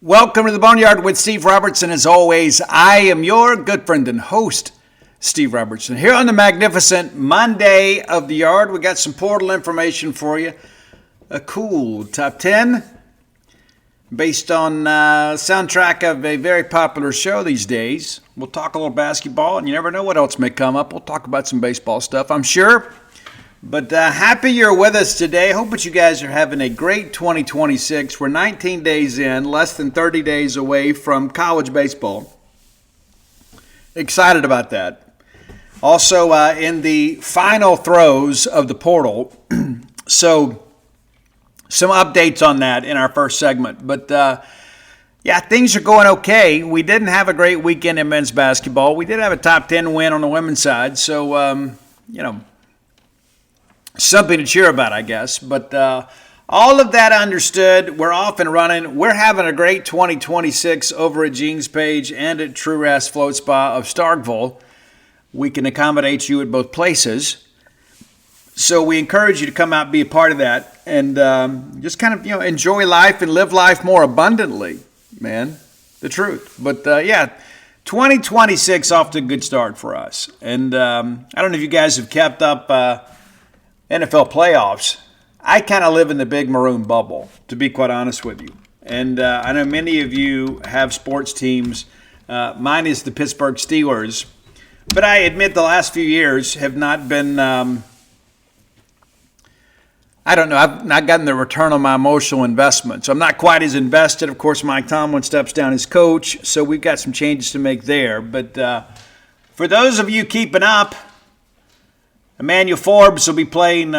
Welcome to the Boneyard with Steve Robertson. As always, I am your good friend and host, Steve Robertson. Here on the magnificent Monday of the Yard, we got some portal information for you. A cool top 10 based on soundtrack of a very popular show these days. We'll talk a little basketball, and you never know what else may come up. We'll talk about some baseball stuff, I'm sure. But happy you're with us today. Hope that you guys are having a great 2026. We're 19 days in, less than 30 days away from college baseball. Excited about that. Also in the final throes of the portal. So some updates on that in our first segment. But things are going okay. We didn't have a great weekend in men's basketball. We did have a top 10 win on the women's side. So, something to cheer about, I guess. But all of that understood. We're off and running. We're having a great 2026 over at Jean's Page and at True Rest Float Spa of Starkville. We can accommodate you at both places. So we encourage you to come out and be a part of that and just kind of, enjoy life and live life more abundantly, man. The truth. But, 2026 off to a good start for us. And I don't know if you guys have kept up NFL playoffs. I kind of live in the big maroon bubble, to be quite honest with you. And I know many of you have sports teams. Mine is the Pittsburgh Steelers. But I admit the last few years have not been, I've not gotten the return on my emotional investment. So I'm not quite as invested. Of course, Mike Tomlin steps down as coach, so we've got some changes to make there. But for those of you keeping up, Emmanuel Forbes will be playing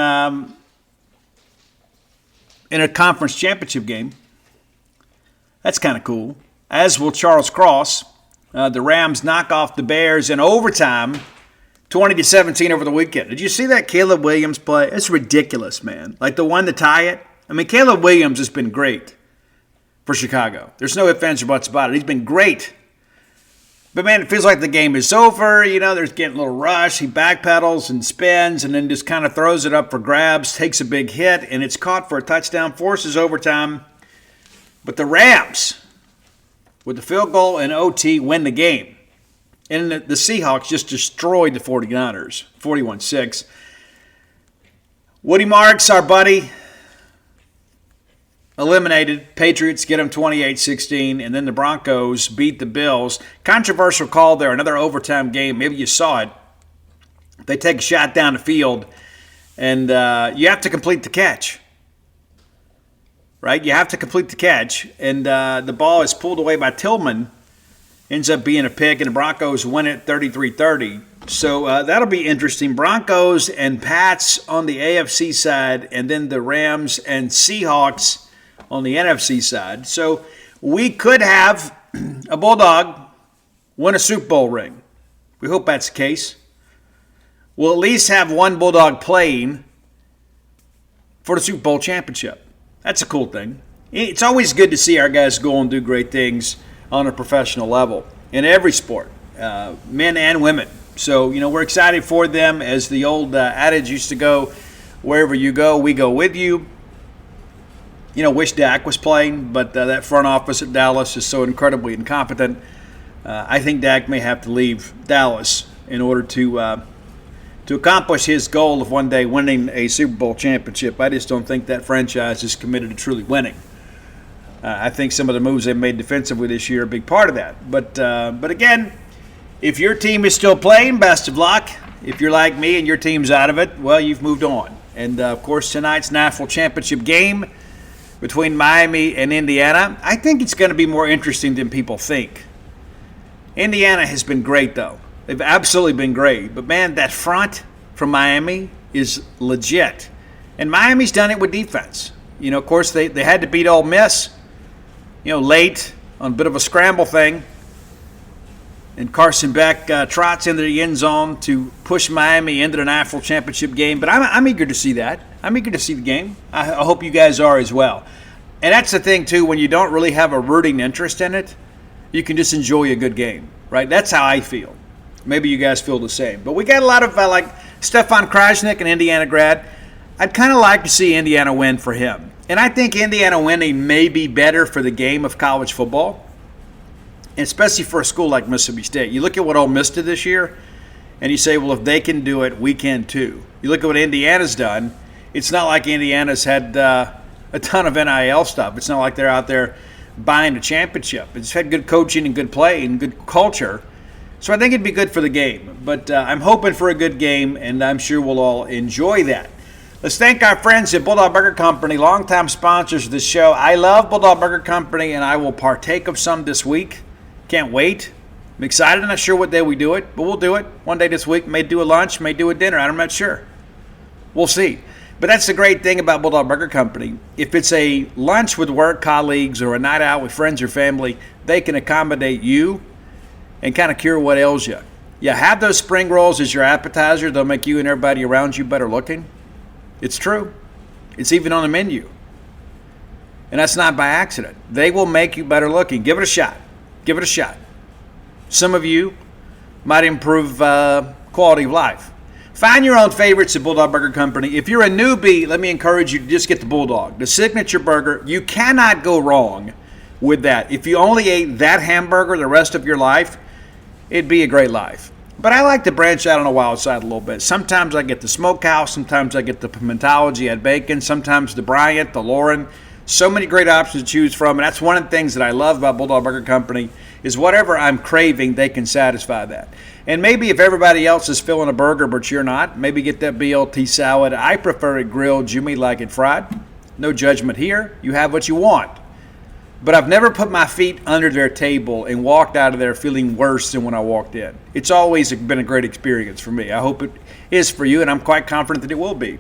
in a conference championship game. That's kind of cool. As will Charles Cross. The Rams knock off the Bears in overtime, 20-17 over the weekend. Did you see that Caleb Williams play? It's ridiculous, man. Like the one to tie it. I mean, Caleb Williams has been great for Chicago. There's no ifs, ands, or buts about it. He's been great. But, man, it feels like the game is over. There's getting a little rush. He backpedals and spins and then just kind of throws it up for grabs, takes a big hit, and it's caught for a touchdown, forces overtime. But the Rams, with the field goal and OT, win the game. And the Seahawks just destroyed the 49ers, 41-6. Woody Marks, our buddy, eliminated. Patriots get them 28-16, and then the Broncos beat the Bills. Controversial call there, another overtime game. Maybe you saw it. They take a shot down the field, and you have to complete the catch. Right? You have to complete the catch, and the ball is pulled away by Tillman. Ends up being a pick, and the Broncos win it 33-30. So that'll be interesting. Broncos and Pats on the AFC side, and then the Rams and Seahawks on the NFC side. So we could have a Bulldog win a Super Bowl ring. We hope that's the case. We'll at least have one Bulldog playing for the Super Bowl championship. That's a cool thing. It's always good to see our guys go and do great things on a professional level in every sport, men and women. So, we're excited for them. As the old adage used to go, wherever you go, we go with you. Wish Dak was playing, but that front office at Dallas is so incredibly incompetent. I think Dak may have to leave Dallas in order to accomplish his goal of one day winning a Super Bowl championship. I just don't think that franchise is committed to truly winning. I think some of the moves they've made defensively this year are a big part of that. But again, if your team is still playing, best of luck. If you're like me and your team's out of it, well, you've moved on. And, of course, tonight's national championship game between Miami and Indiana, I think it's going to be more interesting than people think. Indiana has been great, though. They've absolutely been great. But, man, that front from Miami is legit. And Miami's done it with defense. Of course, they had to beat Ole Miss, late on a bit of a scramble thing. And Carson Beck trots into the end zone to push Miami into the national championship game. But I'm eager to see that. I'm eager to see the game. I hope you guys are as well. And that's the thing, too, when you don't really have a rooting interest in it, you can just enjoy a good game, right? That's how I feel. Maybe you guys feel the same. But we got a lot of, like Stefan Krajnik, an Indiana grad. I'd kind of like to see Indiana win for him. And I think Indiana winning may be better for the game of college football, and especially for a school like Mississippi State. You look at what Ole Miss did this year, and you say, well, if they can do it, we can too. You look at what Indiana's done. It's not like Indiana's had a ton of NIL stuff. It's not like they're out there buying a championship. It's had good coaching and good play and good culture. So I think it'd be good for the game. But I'm hoping for a good game, and I'm sure we'll all enjoy that. Let's thank our friends at Bulldog Burger Company, longtime sponsors of the show. I love Bulldog Burger Company, and I will partake of some this week. Can't wait. I'm excited. I'm not sure what day we do it, but we'll do it one day this week. May do a lunch, may do a dinner. I'm not sure. We'll see. But that's the great thing about Bulldog Burger Company. If it's a lunch with work colleagues or a night out with friends or family, they can accommodate you and kind of cure what ails you. Yeah, have those spring rolls as your appetizer. They'll make you and everybody around you better looking. It's true. It's even on the menu. And that's not by accident. They will make you better looking. Give it a shot. Give it a shot. Some of you might improve quality of life. Find your own favorites at Bulldog Burger Company. If you're a newbie, let me encourage you to just get the Bulldog, the signature burger. You cannot go wrong with that. If you only ate that hamburger the rest of your life, it'd be a great life. But I like to branch out on the wild side a little bit. Sometimes I get the smokehouse. Sometimes I get the pimentology at bacon. Sometimes the Bryant, the Lauren. So many great options to choose from. And that's one of the things that I love about Bulldog Burger Company is whatever I'm craving, they can satisfy that. And maybe if everybody else is filling a burger but you're not, maybe get that BLT salad. I prefer it grilled. You may like it fried. No judgment here. You have what you want. But I've never put my feet under their table and walked out of there feeling worse than when I walked in. It's always been a great experience for me. I hope it is for you, and I'm quite confident that it will be.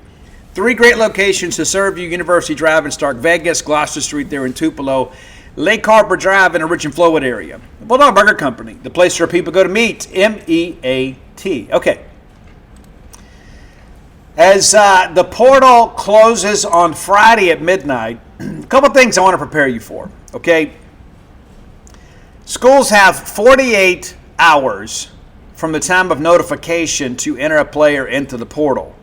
3 great locations to serve you: University Drive in Stark Vegas, Gloucester Street there in Tupelo, Lake Harbor Drive in the Rich and Flowood area. Bulldog Burger Company, the place where people go to meet, M-E-A-T. Okay. As the portal closes on Friday at midnight, a couple things I want to prepare you for, okay? Schools have 48 hours from the time of notification to enter a player into the portal.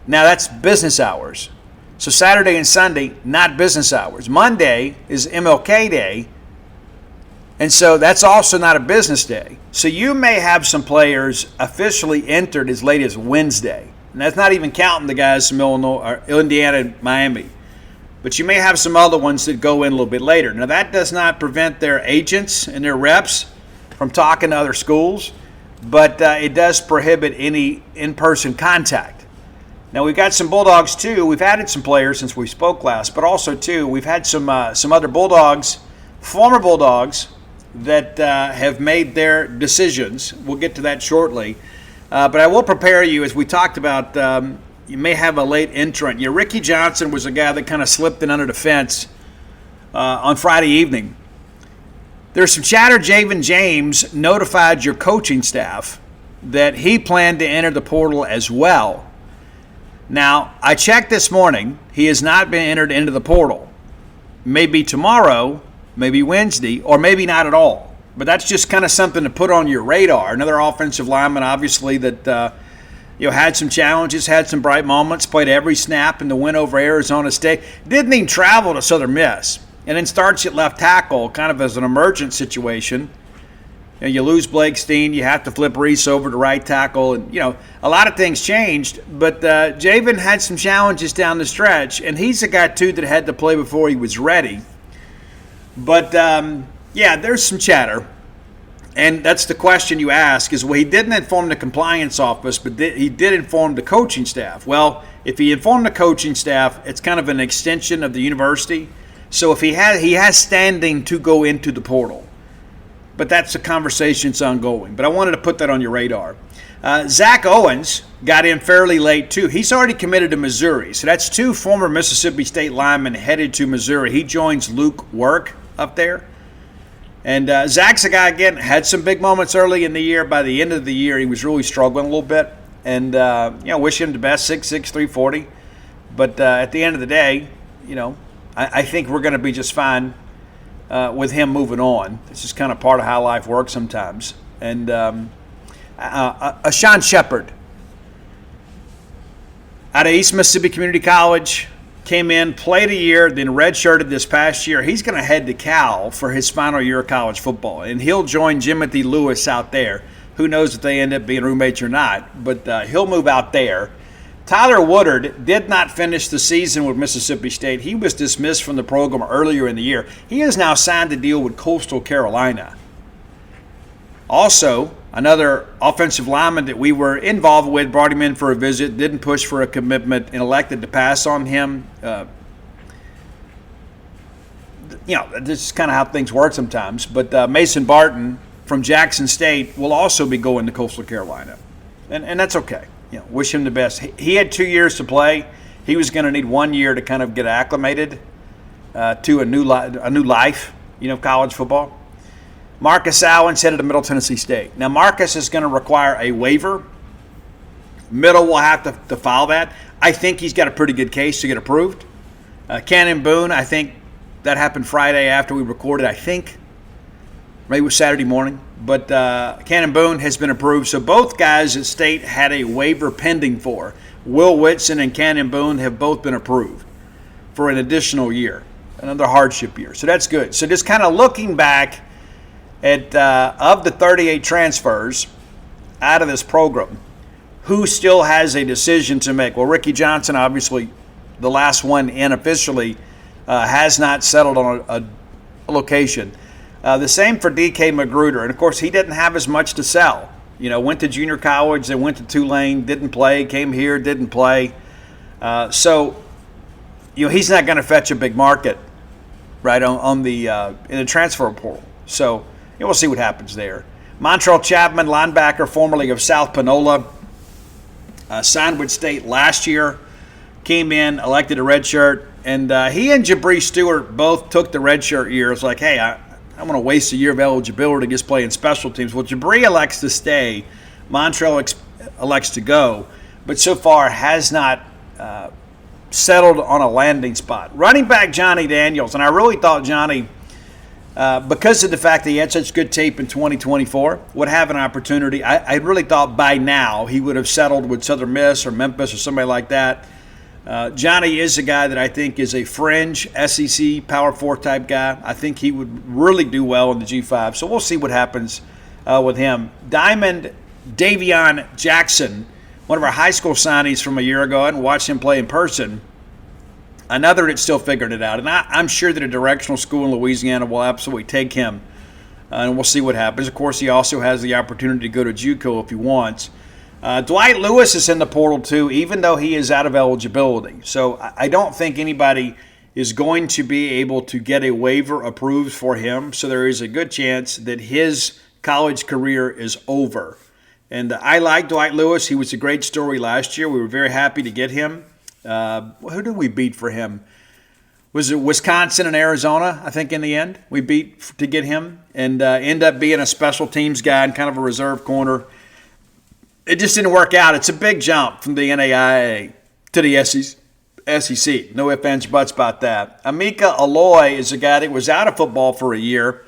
Now, that's business hours. So Saturday and Sunday, not business hours. Monday is MLK Day, and so that's also not a business day. So you may have some players officially entered as late as Wednesday. And that's not even counting the guys from Illinois, or Indiana and Miami. But you may have some other ones that go in a little bit later. Now, that does not prevent their agents and their reps from talking to other schools, but it does prohibit any in-person contact. Now, we've got some Bulldogs, too. We've added some players since we spoke last, but also, too, we've had some other Bulldogs, former Bulldogs, that have made their decisions. We'll get to that shortly. But I will prepare you, as we talked about, you may have a late entrant. Ricky Johnson was a guy that kind of slipped in under the fence on Friday evening. There's some chatter. Javen James notified your coaching staff that he planned to enter the portal as well. Now, I checked this morning. He has not been entered into the portal. Maybe tomorrow, maybe Wednesday, or maybe not at all. But that's just kind of something to put on your radar. Another offensive lineman, obviously, that had some challenges, had some bright moments, played every snap in the win over Arizona State. Didn't even travel to Southern Miss. And then starts at left tackle, kind of as an emergent situation. You lose Blake Steen, you have to flip Reese over to right tackle. And, a lot of things changed. But Javen had some challenges down the stretch. And he's a guy, too, that had to play before he was ready. But yeah, there's some chatter, and that's the question you ask is, well, he didn't inform the compliance office, but he did inform the coaching staff. Well, if he informed the coaching staff, it's kind of an extension of the university. So if he has standing to go into the portal. But that's a conversation that's ongoing. But I wanted to put that on your radar. Zach Owens got in fairly late, too. He's already committed to Missouri. So that's 2 former Mississippi State linemen headed to Missouri. He joins Luke Work up there. And Zach's a guy, again, had some big moments early in the year. By the end of the year, he was really struggling a little bit. And, wish him the best, 6'6", 340. But at the end of the day, I think we're going to be just fine with him moving on. It's just kind of part of how life works sometimes. And Sean Shepard out of East Mississippi Community College, came in, played a year, then redshirted this past year. He's going to head to Cal for his final year of college football, and he'll join Jimothy Lewis out there. Who knows if they end up being roommates or not, but he'll move out there. Tyler Woodard did not finish the season with Mississippi State. He was dismissed from the program earlier in the year. He has now signed a deal with Coastal Carolina. Also, another offensive lineman that we were involved with brought him in for a visit, didn't push for a commitment, and elected to pass on him. This is kind of how things work sometimes. But Mason Barton from Jackson State will also be going to Coastal Carolina, and that's okay. Wish him the best. He had 2 years to play. He was going to need 1 year to kind of get acclimated to a new life, college football. Marcus Allen's headed to Middle Tennessee State. Now, Marcus is going to require a waiver. Middle will have to file that. I think he's got a pretty good case to get approved. Cannon Boone, I think that happened Friday after we recorded, I think. Maybe it was Saturday morning. But Cannon Boone has been approved. So both guys at State had a waiver pending for. Will Whitson and Cannon Boone have both been approved for an additional year, another hardship year. So that's good. So just kind of looking back at of the 38 transfers out of this program, who still has a decision to make? Well, Ricky Johnson, obviously the last one in officially, has not settled on a location. The same for DK Magruder. And, of course, he didn't have as much to sell. Went to junior college, then went to Tulane, didn't play, came here, didn't play. So he's not going to fetch a big market, right, in the transfer portal. So we'll see what happens there. Montrell Chapman, linebacker, formerly of South Panola, signed with State last year, came in, elected a redshirt, and he and Jabri Stewart both took the redshirt year. It's like, hey, I'm going to waste a year of eligibility just playing special teams. Well, Jabri elects to stay. Montrell elects to go, but so far has not settled on a landing spot. Running back Johnny Daniels, and I really thought Johnny, because of the fact that he had such good tape in 2024, would have an opportunity. I really thought by now he would have settled with Southern Miss or Memphis or somebody like that. Johnny is a guy that I think is a fringe SEC Power 4 type guy. I think he would really do well in the G5. So we'll see what happens with him. Diamond Davion Jackson, one of our high school signees from a year ago. I hadn't watched him play in person. Another that's still figuring it out. And I'm sure that a directional school in Louisiana will absolutely take him. And we'll see what happens. Of course, he also has the opportunity to go to JUCO if he wants. Dwight Lewis is in the portal too, even though he is out of eligibility. So I don't think anybody is going to be able to get a waiver approved for him. So there is a good chance that his college career is over. And I like Dwight Lewis. He was a great story last year. We were very happy to get him. Who did we beat for him? Was it Wisconsin and Arizona, I think, in the end? We beat to get him and end up being a special teams guy and kind of a reserve corner. It just didn't work out. It's a big jump from the NAIA to the SEC. No ifs, ands, buts about that. Amika Aloy is a guy that was out of football for a year,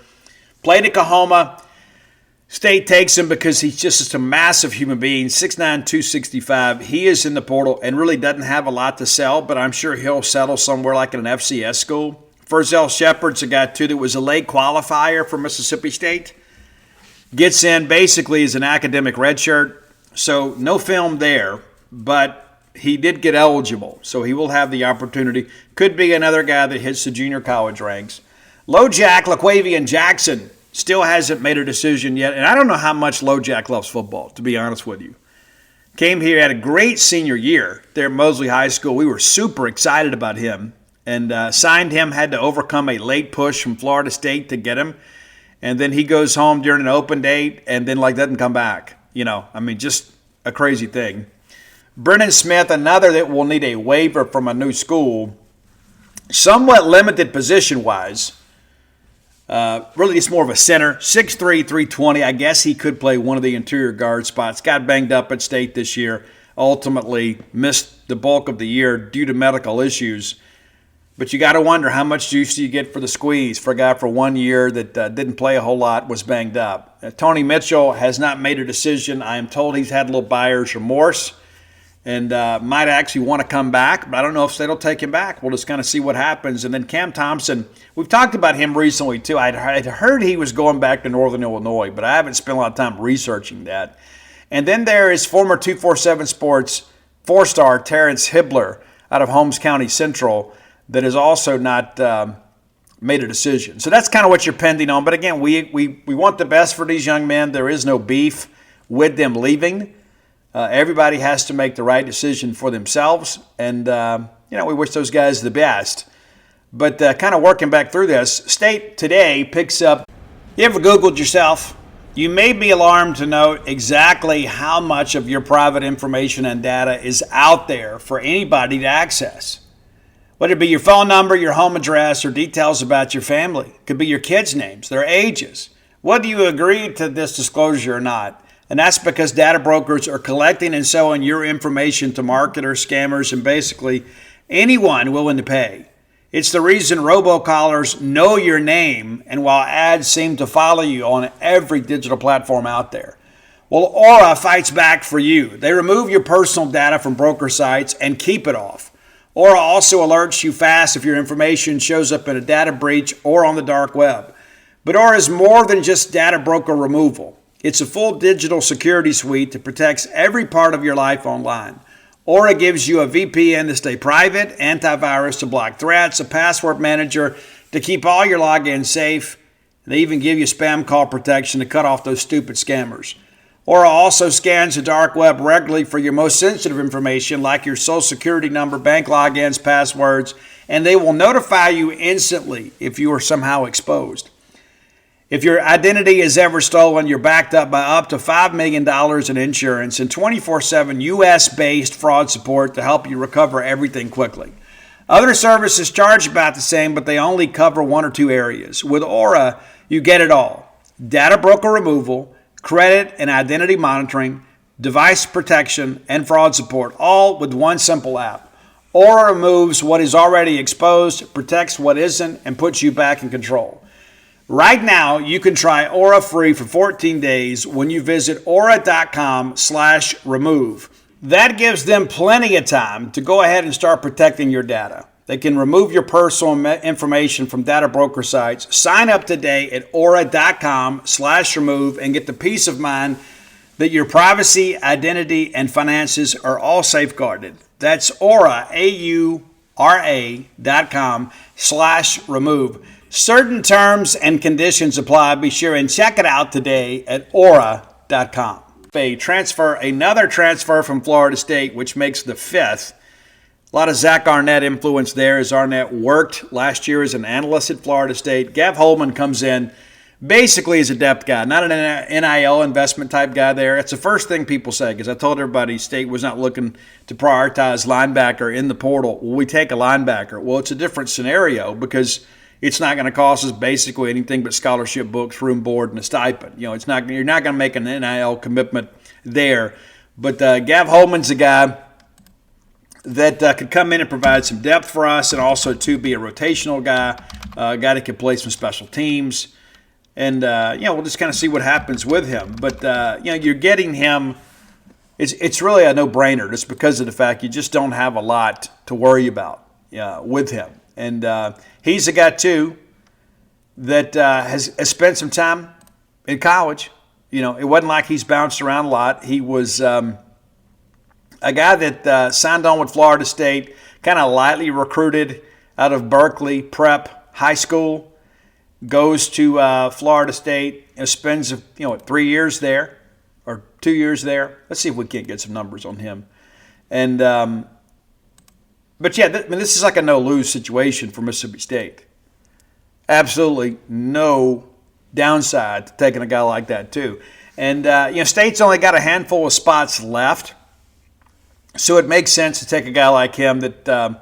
played at Kahoma. State takes him because he's just a massive human being, 6'9", 265. He is in the portal and really doesn't have a lot to sell, but I'm sure he'll settle somewhere like in an FCS school. Furzell Shepard's a guy, too, that was a late qualifier for Mississippi State. Gets in basically as an academic redshirt. So no film there, but he did get eligible. So he will have the opportunity. Could be another guy that hits the junior college ranks. LoJack LaQuavian Jackson still hasn't made a decision yet. And I don't know how much LoJack loves football, to be honest with you. Came here, had a great senior year there at Mosley High School. We were super excited about him and signed him, had to overcome a late push from Florida State to get him. And then he goes home during an open date and then doesn't come back. Just a crazy thing. Brennan Smith, another that will need a waiver from a new school. Somewhat limited position-wise. Really, it's more of a center. 6'3", 320. I guess he could play one of the interior guard spots. Got banged up at State this year. Ultimately missed the bulk of the year due to medical issues. But you got to wonder how much juice do you get for the squeeze for a guy for 1 year that didn't play a whole lot, was banged up. Tony Mitchell has not made a decision. I am told he's had a little buyer's remorse and might actually want to come back, but I don't know if State will take him back. We'll just kind of see what happens. And then Cam Thompson, we've talked about him recently too. I'd heard he was going back to Northern Illinois, but I haven't spent a lot of time researching that. And then there is former 247 Sports four-star Terrence Hibbler out of Holmes County Central that has also not made a decision. So that's kind of what you're pending on. But again, we want the best for these young men. There is no beef with them leaving. Everybody has to make the right decision for themselves. And, we wish those guys the best. But kind of working back through this, State today picks up, you ever Googled yourself? You may be alarmed to note exactly how much of your private information and data is out there for anybody to access. Whether it be your phone number, your home address, or details about your family. It could be your kids' names, their ages. Whether you agree to this disclosure or not. And that's because data brokers are collecting and selling your information to marketers, scammers, and basically anyone willing to pay. It's the reason robocallers know your name, and while ads seem to follow you on every digital platform out there. Well, Aura fights back for you. They remove your personal data from broker sites and keep it off. Aura also alerts you fast if your information shows up in a data breach or on the dark web. But Aura is more than just data broker removal. It's a full digital security suite that protects every part of your life online. Aura gives you a VPN to stay private, antivirus to block threats, a password manager to keep all your logins safe. They even give you spam call protection to cut off those stupid scammers. Aura also scans the dark web regularly for your most sensitive information like your social security number, bank logins, passwords, and they will notify you instantly if you are somehow exposed. If your identity is ever stolen, you're backed up by up to $5 million in insurance and 24/7 U.S.-based fraud support to help you recover everything quickly. Other services charge about the same, but they only cover one or two areas. With Aura, you get it all. Data broker removal, credit and identity monitoring, device protection, and fraud support, all with one simple app. Aura removes what is already exposed, protects what isn't, and puts you back in control. Right now, you can try Aura free for 14 days when you visit aura.com/remove. That gives them plenty of time to go ahead and start protecting your data. They can remove your personal information from data broker sites. Sign up today at aura.com/remove and get the peace of mind that your privacy, identity, and finances are all safeguarded. That's Aura, AURA.com/remove. Certain terms and conditions apply. Be sure and check it out today at aura.com. Another transfer from Florida State, which makes the fifth. A lot of Zach Arnett influence there as Arnett worked last year as an analyst at Florida State. Gav Holman comes in basically as a depth guy, not an NIL investment type guy there. It's the first thing people say because I told everybody State was not looking to prioritize linebacker in the portal. Will we take a linebacker? Well, it's a different scenario because it's not going to cost us basically anything but scholarship books, room, board, and a stipend. You're not going to make an NIL commitment there. But Gav Holman's a guy that could come in and provide some depth for us and also to be a rotational guy, a guy that can play some special teams. And, we'll just kind of see what happens with him. But, you're getting him. It's really a no-brainer just because of the fact you just don't have a lot to worry about with him. And he's a guy, too, that has spent some time in college. It wasn't like he's bounced around a lot. He was a guy that signed on with Florida State, kind of lightly recruited out of Berkeley Prep High School, goes to Florida State, spends 3 years there or 2 years there. Let's see if we can't get some numbers on him. And but yeah, this is like a no-lose situation for Mississippi State. Absolutely no downside to taking a guy like that too. And State's only got a handful of spots left, so it makes sense to take a guy like him that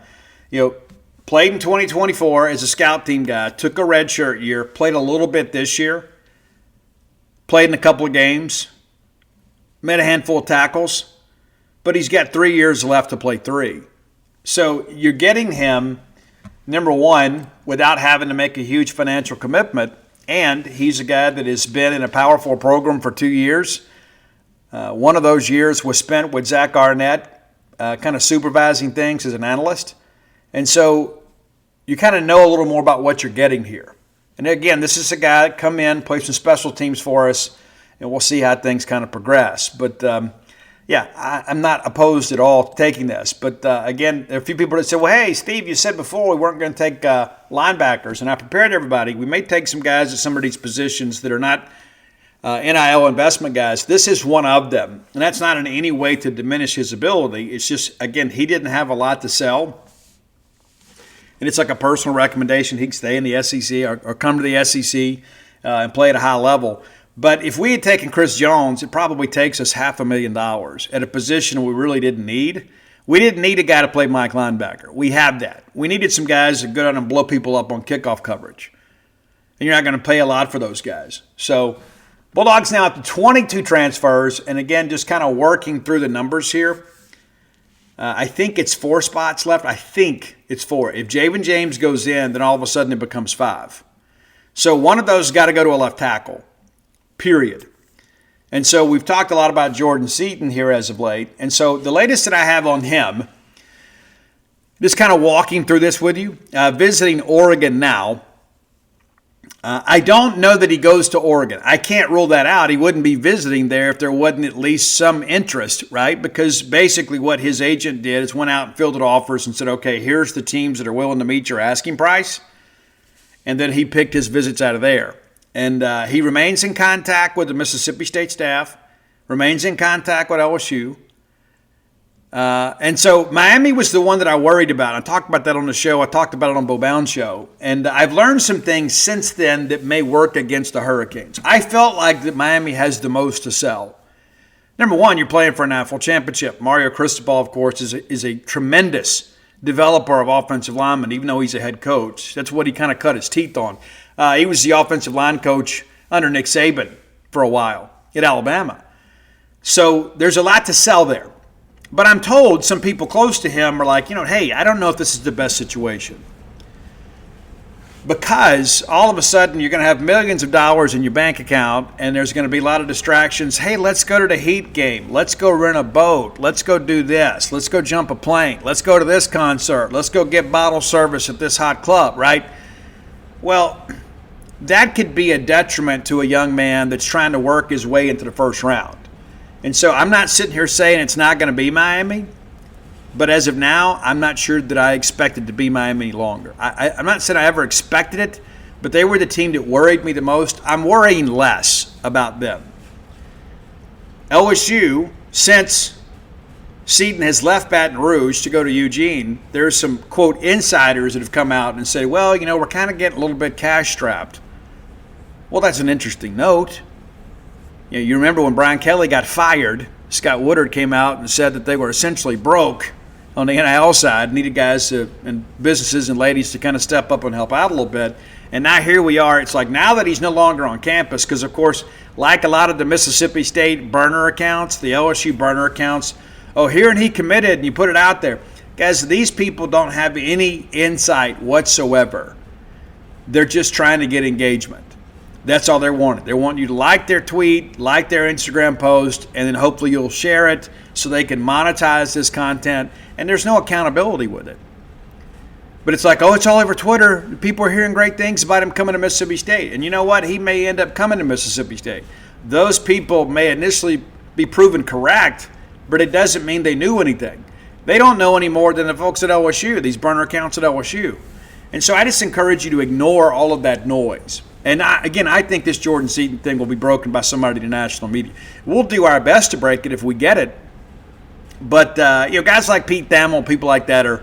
played in 2024 as a scout team guy, took a redshirt year, played a little bit this year, played in a couple of games, made a handful of tackles, but he's got 3 years left to play three. So you're getting him, number one, without having to make a huge financial commitment, and he's a guy that has been in a Power 4 program for 2 years. One of those years was spent with Zach Arnett kind of supervising things as an analyst. And so you kind of know a little more about what you're getting here. And again, this is a guy that come in, play some special teams for us, and we'll see how things kind of progress. But, I'm not opposed at all to taking this. But, again, there are a few people that say, well, hey, Steve, you said before we weren't going to take linebackers. And I prepared everybody. We may take some guys at some of these positions that are not NIL investment guys. This is one of them. And that's not in any way to diminish his ability. It's just, again, he didn't have a lot to sell. And it's like a personal recommendation. He can stay in the SEC or come to the SEC and play at a high level. But if we had taken Chris Jones, it probably takes us $500,000 at a position we really didn't need. We didn't need a guy to play Mike linebacker. We have that. We needed some guys that go out and blow people up on kickoff coverage. And you're not going to pay a lot for those guys. So Bulldogs now up to 22 transfers. And again, just kind of working through the numbers here. I think it's 4 spots left. I think it's 4. If Javen James goes in, then all of a sudden it becomes 5. So one of those has got to go to a left tackle, period. And so we've talked a lot about Jordan Seaton here as of late. And so the latest that I have on him, just kind of walking through this with you, visiting Oregon now. I don't know that he goes to Oregon. I can't rule that out. He wouldn't be visiting there if there wasn't at least some interest, right? Because basically what his agent did is went out and fielded offers and said, okay, here's the teams that are willing to meet your asking price. And then he picked his visits out of there. And he remains in contact with the Mississippi State staff, remains in contact with LSU. And so Miami was the one that I worried about. I talked about that on the show. I talked about it on Bo Bound's show. And I've learned some things since then that may work against the Hurricanes. I felt like that Miami has the most to sell. Number one, you're playing for a national championship. Mario Cristobal, of course, is a tremendous developer of offensive linemen, even though he's a head coach. That's what he kind of cut his teeth on. He was the offensive line coach under Nick Saban for a while at Alabama. So there's a lot to sell there. But I'm told some people close to him are like, hey, I don't know if this is the best situation. Because all of a sudden you're going to have millions of dollars in your bank account and there's going to be a lot of distractions. Hey, let's go to the Heat game. Let's go rent a boat. Let's go do this. Let's go jump a plane. Let's go to this concert. Let's go get bottle service at this hot club, right? Well, that could be a detriment to a young man that's trying to work his way into the first round. And so I'm not sitting here saying it's not going to be Miami, but as of now, I'm not sure that I expect it to be Miami any longer. I'm not saying I ever expected it, but they were the team that worried me the most. I'm worrying less about them. LSU, since Seaton has left Baton Rouge to go to Eugene, there's some, quote, insiders that have come out and say, well, we're kind of getting a little bit cash-strapped. Well, that's an interesting note. You remember when Brian Kelly got fired, Scott Woodard came out and said that they were essentially broke on the NIL side, needed guys and businesses and ladies to kind of step up and help out a little bit. And now here we are. It's like now that he's no longer on campus, because, of course, like a lot of the Mississippi State burner accounts, the LSU burner accounts, here and he committed, and you put it out there. Guys, these people don't have any insight whatsoever. They're just trying to get engagement. That's all they wanted. They want you to like their tweet, like their Instagram post, and then hopefully you'll share it so they can monetize this content. And there's no accountability with it. But it's like, it's all over Twitter. People are hearing great things about him coming to Mississippi State. And you know what? He may end up coming to Mississippi State. Those people may initially be proven correct, but it doesn't mean they knew anything. They don't know any more than the folks at LSU, these burner accounts at LSU. And so I just encourage you to ignore all of that noise. And I think this Jordan Seaton thing will be broken by somebody in the national media. We'll do our best to break it if we get it. But, guys like Pete Thamel, people like that are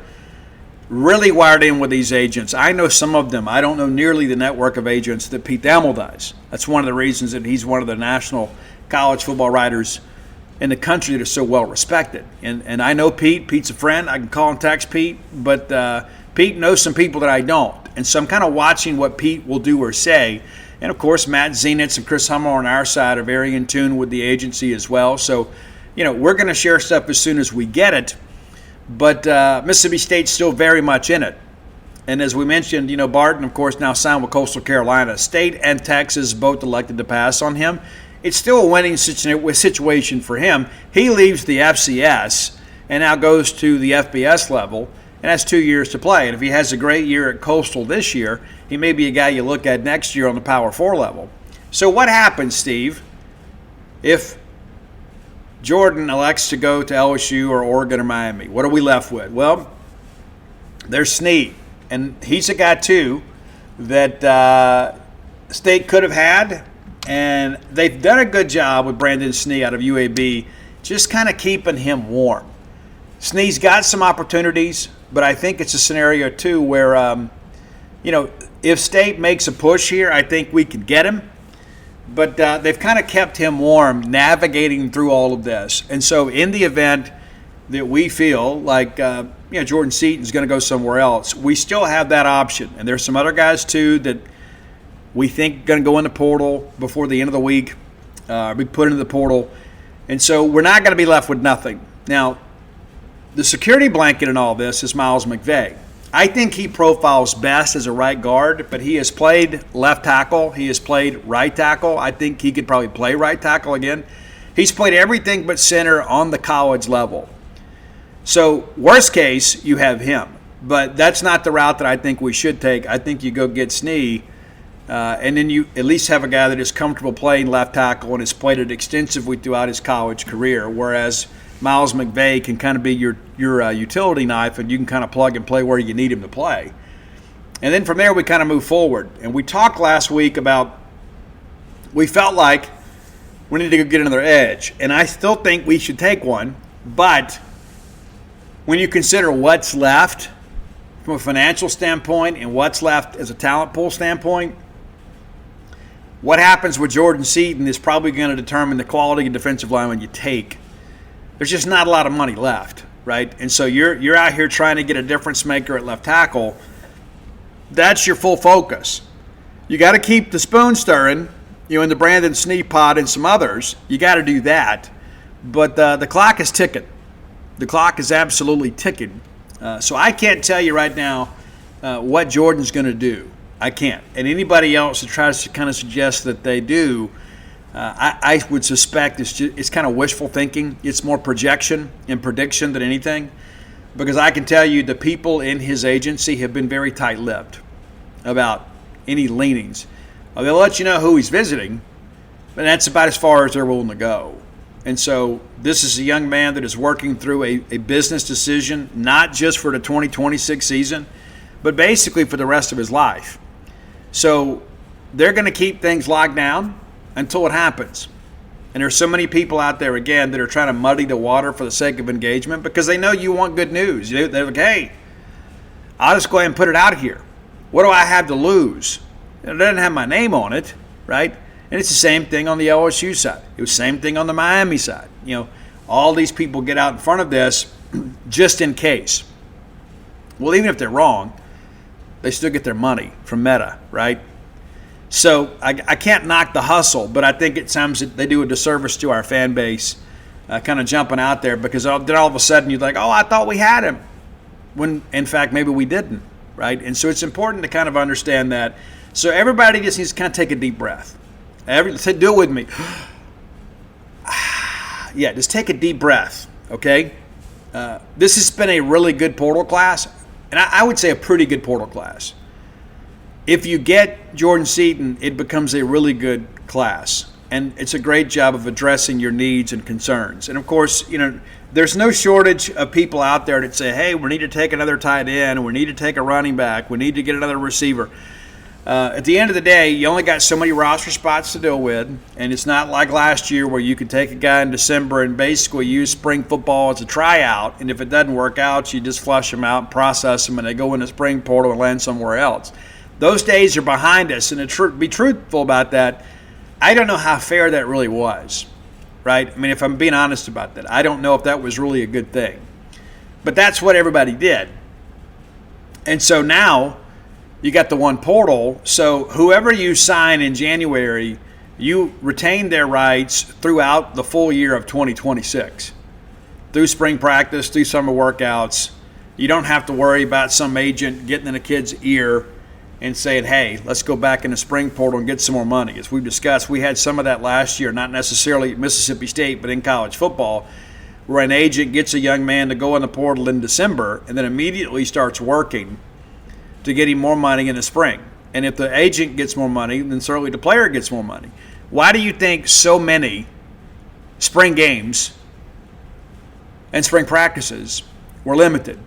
really wired in with these agents. I know some of them. I don't know nearly the network of agents that Pete Thamel does. That's one of the reasons that he's one of the national college football writers in the country that are so well respected. And I know Pete. Pete's a friend. I can call and text Pete. But Pete knows some people that I don't. And so I'm kind of watching what Pete will do or say. And, of course, Matt Zenitz and Chris Hummer on our side are very in tune with the agency as well. So, we're going to share stuff as soon as we get it. But Mississippi State's still very much in it. And as we mentioned, Barton, of course, now signed with Coastal Carolina. State and Texas both elected to pass on him. It's still a winning situation for him. He leaves the FCS, and now goes to the FBS level and has 2 years to play. And if he has a great year at Coastal this year, he may be a guy you look at next year on the Power 4 level. So what happens, Steve, if Jordan elects to go to LSU or Oregon or Miami? What are we left with? Well, there's Snead, and he's a guy, too, that State could have had, and they've done a good job with Brandon Snead out of UAB, just kind of keeping him warm. Snead's got some opportunities, but I think it's a scenario, too, where, if State makes a push here, I think we could get him. But they've kind of kept him warm, navigating through all of this. And so in the event that we feel like Jordan Seaton is going to go somewhere else, we still have that option. And there's some other guys, too, that we think are going to go in the portal before the end of the week, be put into the portal. And so we're not going to be left with nothing. Now, the security blanket in all this is Miles McVay. I think he profiles best as a right guard, but he has played left tackle. He has played right tackle. I think he could probably play right tackle again. He's played everything but center on the college level. So worst case, you have him. But that's not the route that I think we should take. I think you go get Snead, and then you at least have a guy that is comfortable playing left tackle and has played it extensively throughout his college career, whereas Miles McVay can kind of be your utility knife, and you can kind of plug and play where you need him to play. And then from there, we kind of move forward. And we talked last week about we felt like we need to go get another edge. And I still think we should take one. But when you consider what's left from a financial standpoint and what's left as a talent pool standpoint, what happens with Jordan Seaton is probably going to determine the quality of defensive lineman you take. There's just not a lot of money left, right? And so you're out here trying to get a difference maker at left tackle. That's your full focus. You got to keep the spoon stirring, in the Brandon Snead pot and some others. You got to do that. But the clock is ticking. The clock is absolutely ticking. So I can't tell you right now what Jordan's going to do. I can't. And anybody else that tries to kind of suggest that they do, I would suspect it's kind of wishful thinking. It's more projection and prediction than anything, because I can tell you the people in his agency have been very tight-lipped about any leanings. They'll let you know who he's visiting, but that's about as far as they're willing to go. And so this is a young man that is working through a business decision, not just for the 2026 season, but basically for the rest of his life. So they're going to keep things locked down until it happens. And there's so many people out there, again, that are trying to muddy the water for the sake of engagement because they know you want good news. They're like, hey, I'll just go ahead and put it out here. What do I have to lose? It doesn't have my name on it, right? And it's the same thing on the LSU side. It was the same thing on the Miami side. All these people get out in front of this just in case. Well, even if they're wrong, they still get their money from Meta, right? So I can't knock the hustle, but I think at times they do a disservice to our fan base, kind of jumping out there, because then all of a sudden you're like, oh, I thought we had him, when in fact maybe we didn't, right? And so it's important to kind of understand that. So everybody just needs to kind of take a deep breath. Do it with me. Yeah, just take a deep breath, okay? This has been a really good portal class, and I would say a pretty good portal class. If you get Jordan Seaton, it becomes a really good class. And it's a great job of addressing your needs and concerns. And, of course, there's no shortage of people out there that say, hey, we need to take another tight end, we need to take a running back, we need to get another receiver. At the end of the day, you only got so many roster spots to deal with, and it's not like last year where you could take a guy in December and basically use spring football as a tryout, and if it doesn't work out, you just flush them out and process them, and they go in the spring portal and land somewhere else. Those days are behind us, and to be truthful about that, I don't know how fair that really was, right? I mean, if I'm being honest about that, I don't know if that was really a good thing. But that's what everybody did. And so now you got the one portal, so whoever you sign in January, you retain their rights throughout the full year of 2026. Through spring practice, through summer workouts. You don't have to worry about some agent getting in a kid's ear and saying, hey, let's go back in the spring portal and get some more money. As we've discussed, we had some of that last year, not necessarily at Mississippi State, but in college football, where an agent gets a young man to go in the portal in December and then immediately starts working to get him more money in the spring. And if the agent gets more money, then certainly the player gets more money. Why do you think so many spring games and spring practices were limited?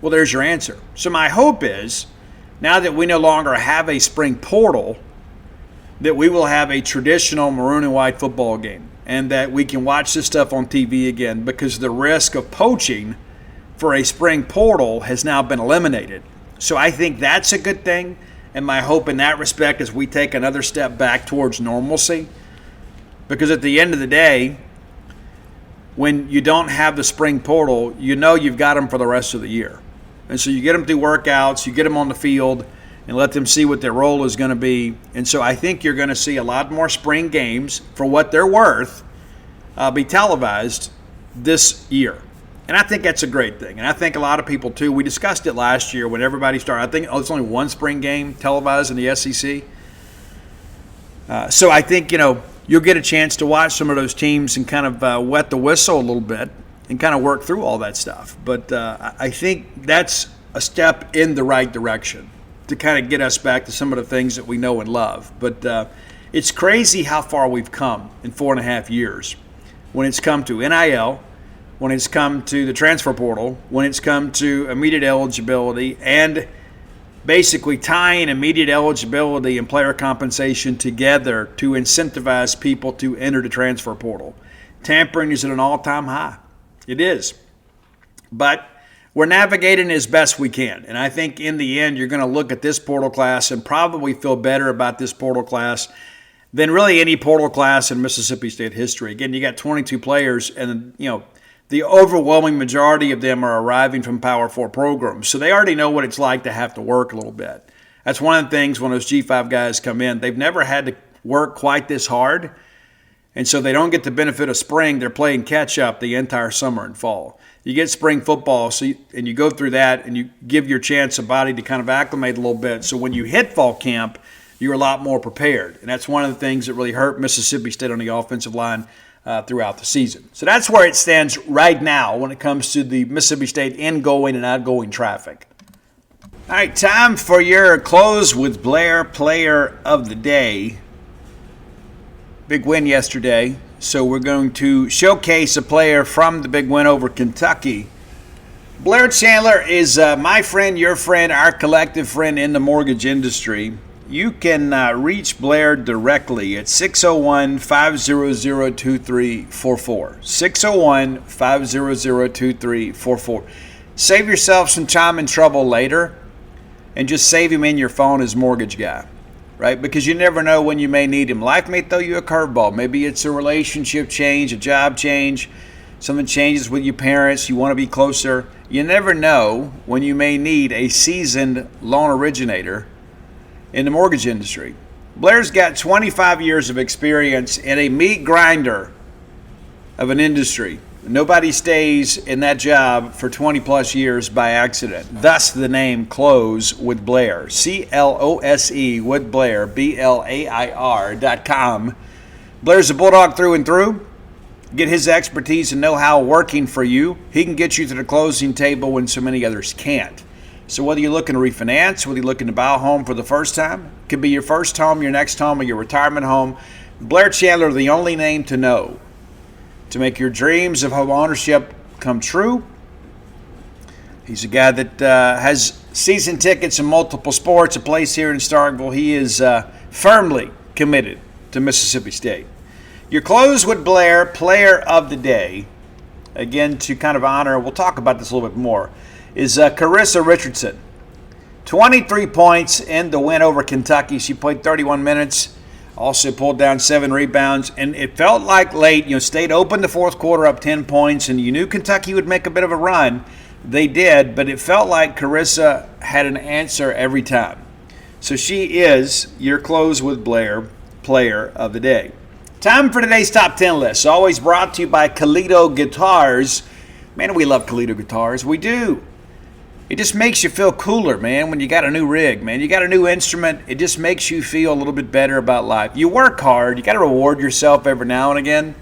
Well, there's your answer. So my hope is, now that we no longer have a spring portal, that we will have a traditional maroon and white football game and that we can watch this stuff on TV again, because the risk of poaching for a spring portal has now been eliminated. So I think that's a good thing. And my hope in that respect is we take another step back towards normalcy. Because at the end of the day, when you don't have the spring portal, you know you've got them for the rest of the year. And so you get them through workouts, you get them on the field, and let them see what their role is going to be. And so I think you're going to see a lot more spring games, for what they're worth, be televised this year. And I think that's a great thing. And I think a lot of people, too, we discussed it last year when everybody started. I think it's only one spring game televised in the SEC. So I think, you'll get a chance to watch some of those teams and kind of wet the whistle a little bit and kind of work through all that stuff. But I think that's a step in the right direction to kind of get us back to some of the things that we know and love. But it's crazy how far we've come in 4.5 years when it's come to NIL, when it's come to the transfer portal, when it's come to immediate eligibility, and basically tying immediate eligibility and player compensation together to incentivize people to enter the transfer portal. Tampering is at an all-time high. It is. But we're navigating as best we can. And I think in the end, you're going to look at this portal class and probably feel better about this portal class than really any portal class in Mississippi State history. Again, you got 22 players, and the overwhelming majority of them are arriving from Power 4 programs. So they already know what it's like to have to work a little bit. That's one of the things when those G5 guys come in. They've never had to work quite this hard. And so they don't get the benefit of spring. They're playing catch-up the entire summer and fall. You get spring football, and you go through that, and you give your chance a body to kind of acclimate a little bit. So when you hit fall camp, you're a lot more prepared. And that's one of the things that really hurt Mississippi State on the offensive line throughout the season. So that's where it stands right now when it comes to the Mississippi State ingoing and outgoing traffic. All right, time for your Close with Blair Player of the Day. Big win yesterday, so we're going to showcase a player from the big win over Kentucky. Blair Chandler is my friend, your friend, our collective friend in the mortgage industry. You can reach Blair directly at 601-500-2344. 601-500-2344. Save yourself some time and trouble later and just save him in your phone as mortgage guy, right? Because you never know when you may need him. Life may throw you a curveball. Maybe it's a relationship change, a job change, something changes with your parents, you want to be closer. You never know when you may need a seasoned loan originator in the mortgage industry. Blair's got 25 years of experience in a meat grinder of an industry. Nobody stays in that job for 20 plus years by accident. Thus the name Close with Blair. C-L-O-S-E with Blair, BLAIR.com. Blair's a Bulldog through and through. Get his expertise and know-how working for you. He can get you to the closing table when so many others can't. So whether you're looking to refinance, whether you're looking to buy a home for the first time, it could be your first home, your next home, or your retirement home, Blair Chandler, the only name to know to make your dreams of home ownership come true. He's a guy that has season tickets in multiple sports, a place here in Starkville. He is firmly committed to Mississippi State. Your Close with Blair Player of the Day, again, to kind of honor, we'll talk about this a little bit more, is Carissa Richardson. 23 points in the win over Kentucky. She played 31 minutes, also pulled down 7 rebounds, and it felt like late, State opened the fourth quarter up 10 points, and you knew Kentucky would make a bit of a run. They did, but it felt like Carissa had an answer every time. So she is your Close with Blair Player of the Day. Time for today's Top 10 list. Always brought to you by Kalido Guitars. Man, we love Kalido Guitars. We do. It just makes you feel cooler, man, when you got a new rig, man. You got a new instrument. It just makes you feel a little bit better about life. You work hard. You got to reward yourself every now and again.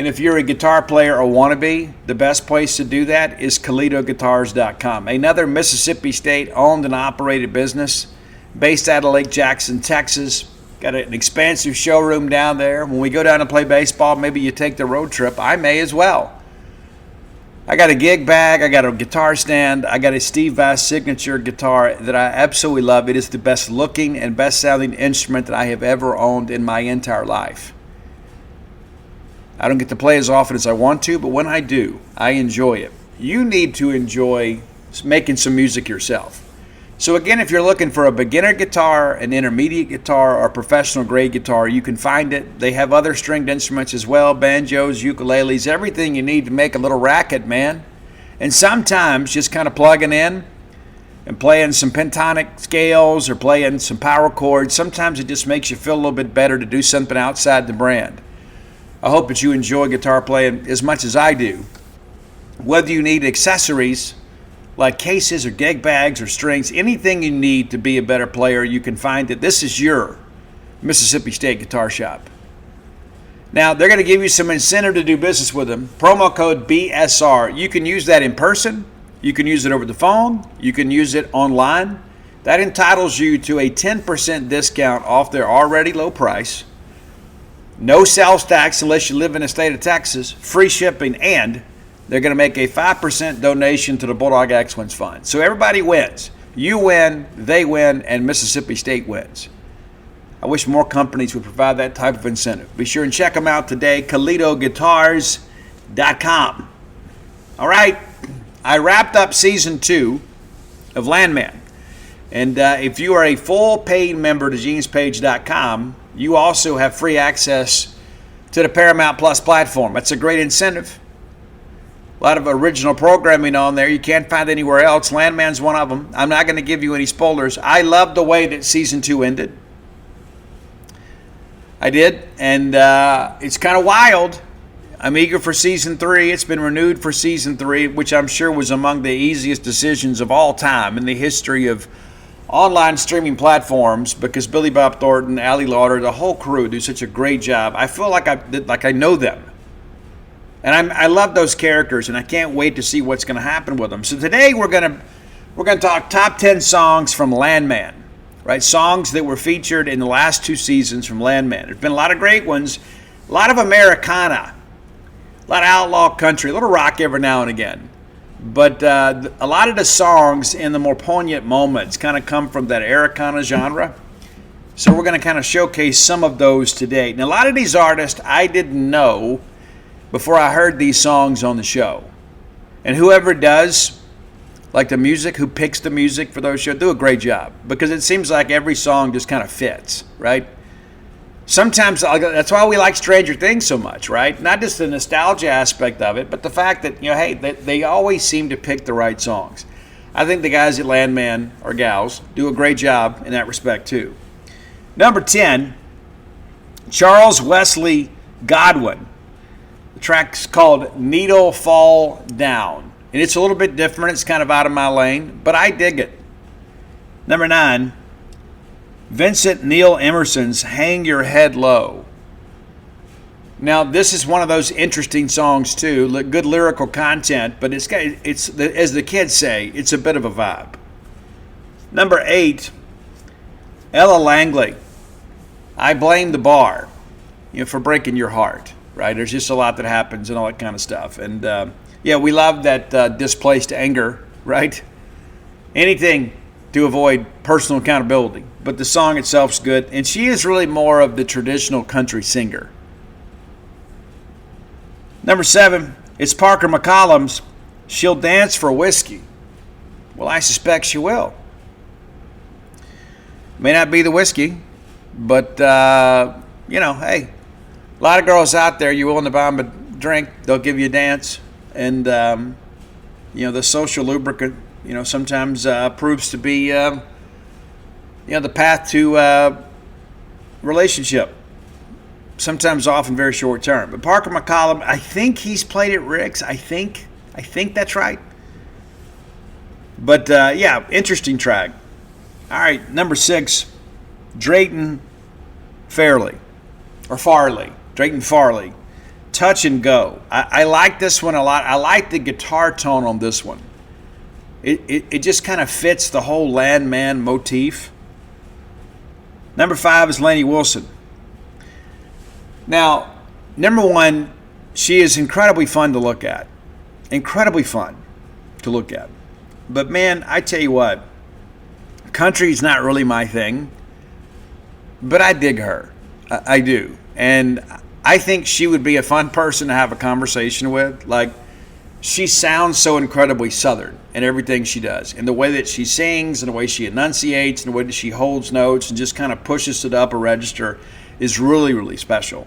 And if you're a guitar player or wannabe, the best place to do that is KalitoGuitars.com. Another Mississippi State owned and operated business based out of Lake Jackson, Texas. Got an expansive showroom down there. When we go down to play baseball, maybe you take the road trip. I may as well. I got a gig bag. I got a guitar stand. I got a Steve Vai signature guitar that I absolutely love. It is the best looking and best sounding instrument that I have ever owned in my entire life. I don't get to play as often as I want to, but when I do, I enjoy it. You need to enjoy making some music yourself. So again, if you're looking for a beginner guitar, an intermediate guitar, or professional grade guitar, you can find it. They have other stringed instruments as well, banjos, ukuleles, everything you need to make a little racket, man. And sometimes just kind of plugging in and playing some pentatonic scales or playing some power chords, sometimes it just makes you feel a little bit better to do something outside the brand. I hope that you enjoy guitar playing as much as I do. Whether you need accessories like cases or gig bags or strings, anything you need to be a better player, you can find it. This is your Mississippi State Guitar Shop. Now, they're going to give you some incentive to do business with them. Promo code BSR. You can use that in person. You can use it over the phone. You can use it online. That entitles you to a 10% discount off their already low price. No sales tax unless you live in the state of Texas. Free shipping, and they're going to make a 5% donation to the Bulldog Excellence Fund. So everybody wins. You win, they win, and Mississippi State wins. I wish more companies would provide that type of incentive. Be sure and check them out today, KalitoGuitars.com. All right, I wrapped up Season 2 of Landman. And if you are a full paid member to GeniusPage.com, you also have free access to the Paramount Plus platform. That's a great incentive. A lot of original programming on there you can't find anywhere else. Landman's one of them. I'm not going to give you any spoilers. I love the way that Season 2 ended. I did, and it's kind of wild. I'm eager for Season 3. It's been renewed for Season 3, which I'm sure was among the easiest decisions of all time in the history of online streaming platforms, because Billy Bob Thornton, Ali Lauder, the whole crew do such a great job. I feel like I know them. And I love those characters, and I can't wait to see what's going to happen with them. So today we're going to talk top 10 songs from Landman, right? Songs that were featured in the last 2 seasons from Landman. There's been a lot of great ones, a lot of Americana, a lot of outlaw country, a little rock every now and again. But a lot of the songs in the more poignant moments kind of come from that Americana genre. So we're going to kind of showcase some of those today. Now, a lot of these artists I didn't know before I heard these songs on the show. And whoever does, like the music, who picks the music for those shows, do a great job. Because it seems like every song just kind of fits, right? Sometimes, that's why we like Stranger Things so much, right? Not just the nostalgia aspect of it, but the fact that, hey, they always seem to pick the right songs. I think the guys at Landman, or gals, do a great job in that respect too. Number 10, Charles Wesley Godwin. The track's called Needle Fall Down. And it's a little bit different. It's kind of out of my lane, but I dig it. Number 9, Vincent Neil Emerson's Hang Your Head Low. Now, this is one of those interesting songs too. Good lyrical content, but it's as the kids say, it's a bit of a vibe. Number 8, Ella Langley, I Blame the Bar, for breaking your heart. Right? There's just a lot that happens and all that kind of stuff. And we love that displaced anger, right? Anything to avoid personal accountability. But the song itself's good. And she is really more of the traditional country singer. Number 7, it's Parker McCollum's She'll Dance for Whiskey. Well, I suspect she will. May not be the whiskey, but, hey, a lot of girls out there, you're willing to buy them a drink, they'll give you a dance. And, the social lubricant, sometimes proves to be, the path to relationship. Sometimes often very short term. But Parker McCollum, I think he's played at Rick's. I think that's right. But, interesting track. All right, number 6, Drayton Farley. touch and go. I like this one a lot. I like the guitar tone on this one. It just kind of fits the whole landman motif. Number 5 is Lainey Wilson. Now, number 1, she is incredibly fun to look at. Incredibly fun to look at. But man, I tell you what, country is not really my thing, but I dig her. I do. And I think she would be a fun person to have a conversation with. Like, she sounds so incredibly Southern in everything she does. In the way that she sings, and the way she enunciates, and the way that she holds notes and just kind of pushes to the upper register is really, really special.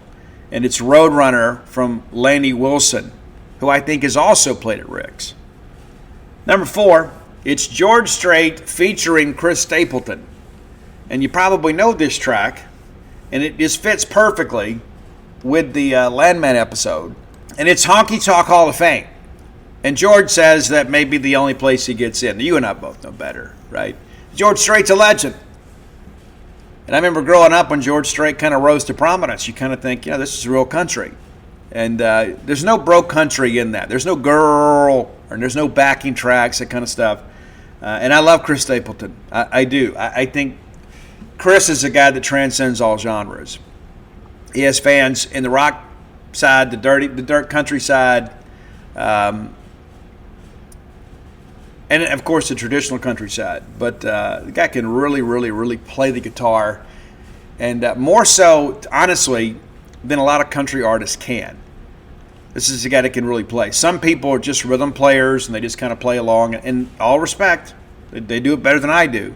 And it's Roadrunner from Lainey Wilson, who I think has also played at Rick's. Number 4, it's George Strait featuring Chris Stapleton. And you probably know this track, and it just fits perfectly with the Landman episode. And it's Honky Tonk Hall of Fame. And George says that may be the only place he gets in. You and I both know better, right? George Strait's a legend. And I remember growing up when George Strait kind of rose to prominence. You kind of think, this is real country. And there's no broke country in that. There's no girl, or there's no backing tracks, that kind of stuff. And I love Chris Stapleton. I do. I think Chris is a guy that transcends all genres. He has fans in the rock side, the dirt country side, and of course the traditional country side. But the guy can really, really, really play the guitar, and more so, honestly, than a lot of country artists can. This is a guy that can really play. Some people are just rhythm players, and they just kind of play along. In all respect, they do it better than I do.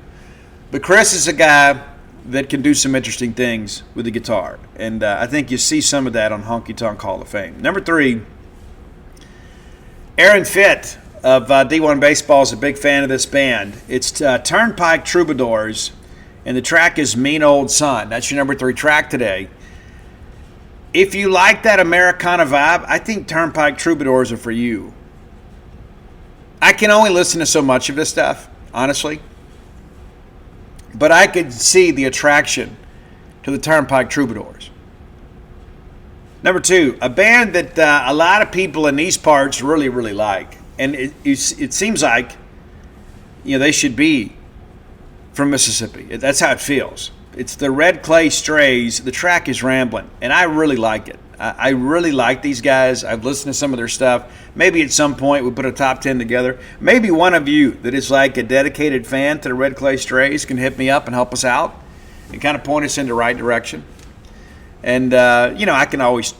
But Chris is a guy that can do some interesting things with the guitar. And I think you see some of that on Honky Tonk Hall of Fame. Number 3, Aaron Fitt of D1 Baseball is a big fan of this band. It's Turnpike Troubadours, and the track is Mean Old Son. That's your number 3 track today. If you like that Americana vibe, I think Turnpike Troubadours are for you. I can only listen to so much of this stuff, honestly. But I could see the attraction to the Turnpike Troubadours. Number 2, a band that a lot of people in these parts really, really like. And it seems like, they should be from Mississippi. That's how it feels. It's the Red Clay Strays. The track is Ramblin', and I really like it. I really like these guys. I've listened to some of their stuff. Maybe at some point we put a top 10 together. Maybe one of you that is like a dedicated fan to the Red Clay Strays can hit me up and help us out and kind of point us in the right direction. And, I can always,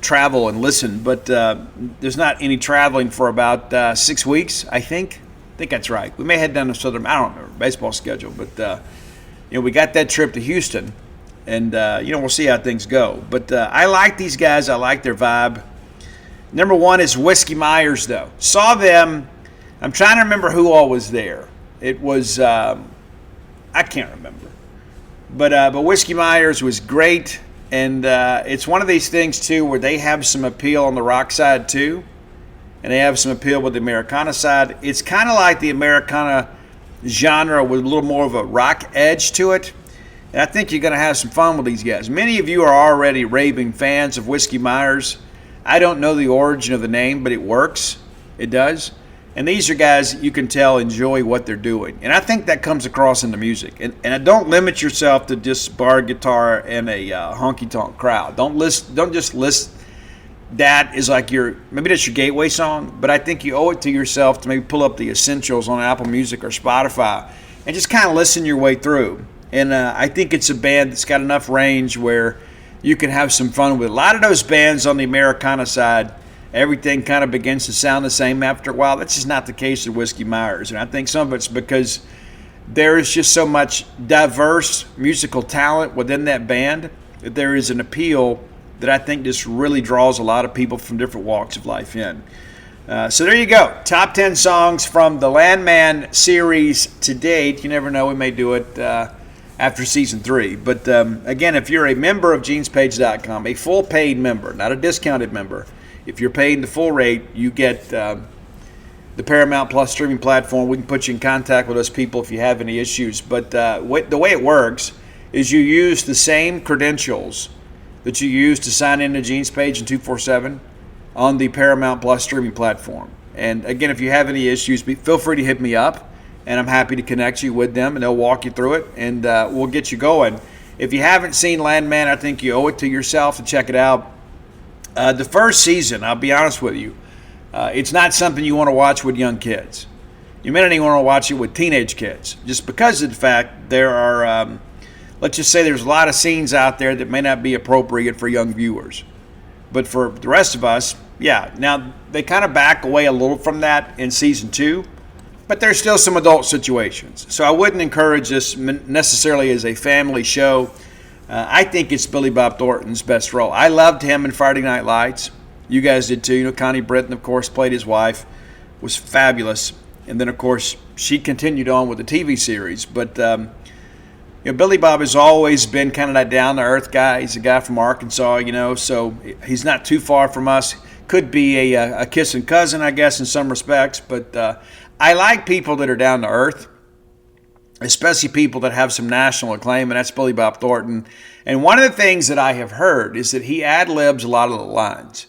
travel and listen, but there's not any traveling for about 6 weeks, I think. I think that's right. We may head down to Southern, I don't remember, baseball schedule, but, we got that trip to Houston. And, we'll see how things go. But I like these guys. I like their vibe. Number 1 is Whiskey Myers, though. Saw them. I'm trying to remember who all was there. It was, I can't remember. But Whiskey Myers was great. And it's one of these things, too, where they have some appeal on the rock side, too. And they have some appeal with the Americana side. It's kind of like the Americana genre with a little more of a rock edge to it. And I think you're going to have some fun with these guys. Many of you are already raving fans of Whiskey Myers. I don't know the origin of the name, but it works. It does. And these are guys you can tell enjoy what they're doing. And I think that comes across in the music. And don't limit yourself to just bar guitar and a honky-tonk crowd. Don't just list that as like maybe that's your gateway song, but I think you owe it to yourself to maybe pull up the essentials on Apple Music or Spotify and just kind of listen your way through. And I think it's a band that's got enough range where you can have some fun with. A lot of those bands on the Americana side, everything kind of begins to sound the same after a while. That's just not the case with Whiskey Myers. And I think some of it's because there is just so much diverse musical talent within that band that there is an appeal that I think just really draws a lot of people from different walks of life in. So there you go. Top 10 songs from the Landman series to date. You never know. We may do it after Season 3. But again, if you're a member of genespage.com, a full paid member, not a discounted member, if you're paying the full rate, you get the Paramount Plus streaming platform. We can put you in contact with those people if you have any issues. But the way it works is you use the same credentials that you use to sign in to Gene's Page and 247 on the Paramount Plus streaming platform. And again, if you have any issues, feel free to hit me up, and I'm happy to connect you with them, and they'll walk you through it, and we'll get you going. If you haven't seen Landman, I think you owe it to yourself to check it out. The first season, I'll be honest with you, it's not something you want to watch with young kids. You may not even want to watch it with teenage kids, just because of the fact there are, let's just say there's a lot of scenes out there that may not be appropriate for young viewers. But for the rest of us, yeah. Now, they kind of back away a little from that in season 2, but there's still some adult situations. So I wouldn't encourage this necessarily as a family show. I think it's Billy Bob Thornton's best role. I loved him in Friday Night Lights. You guys did too. You know, Connie Britton, of course, played his wife, was fabulous. And then, of course, she continued on with the TV series. But, Billy Bob has always been kind of that down-to-earth guy. He's a guy from Arkansas, so he's not too far from us. Could be a kissing cousin, I guess, in some respects. But I like people that are down-to-earth, especially people that have some national acclaim, and that's Billy Bob Thornton. And one of the things that I have heard is that he ad-libs a lot of the lines.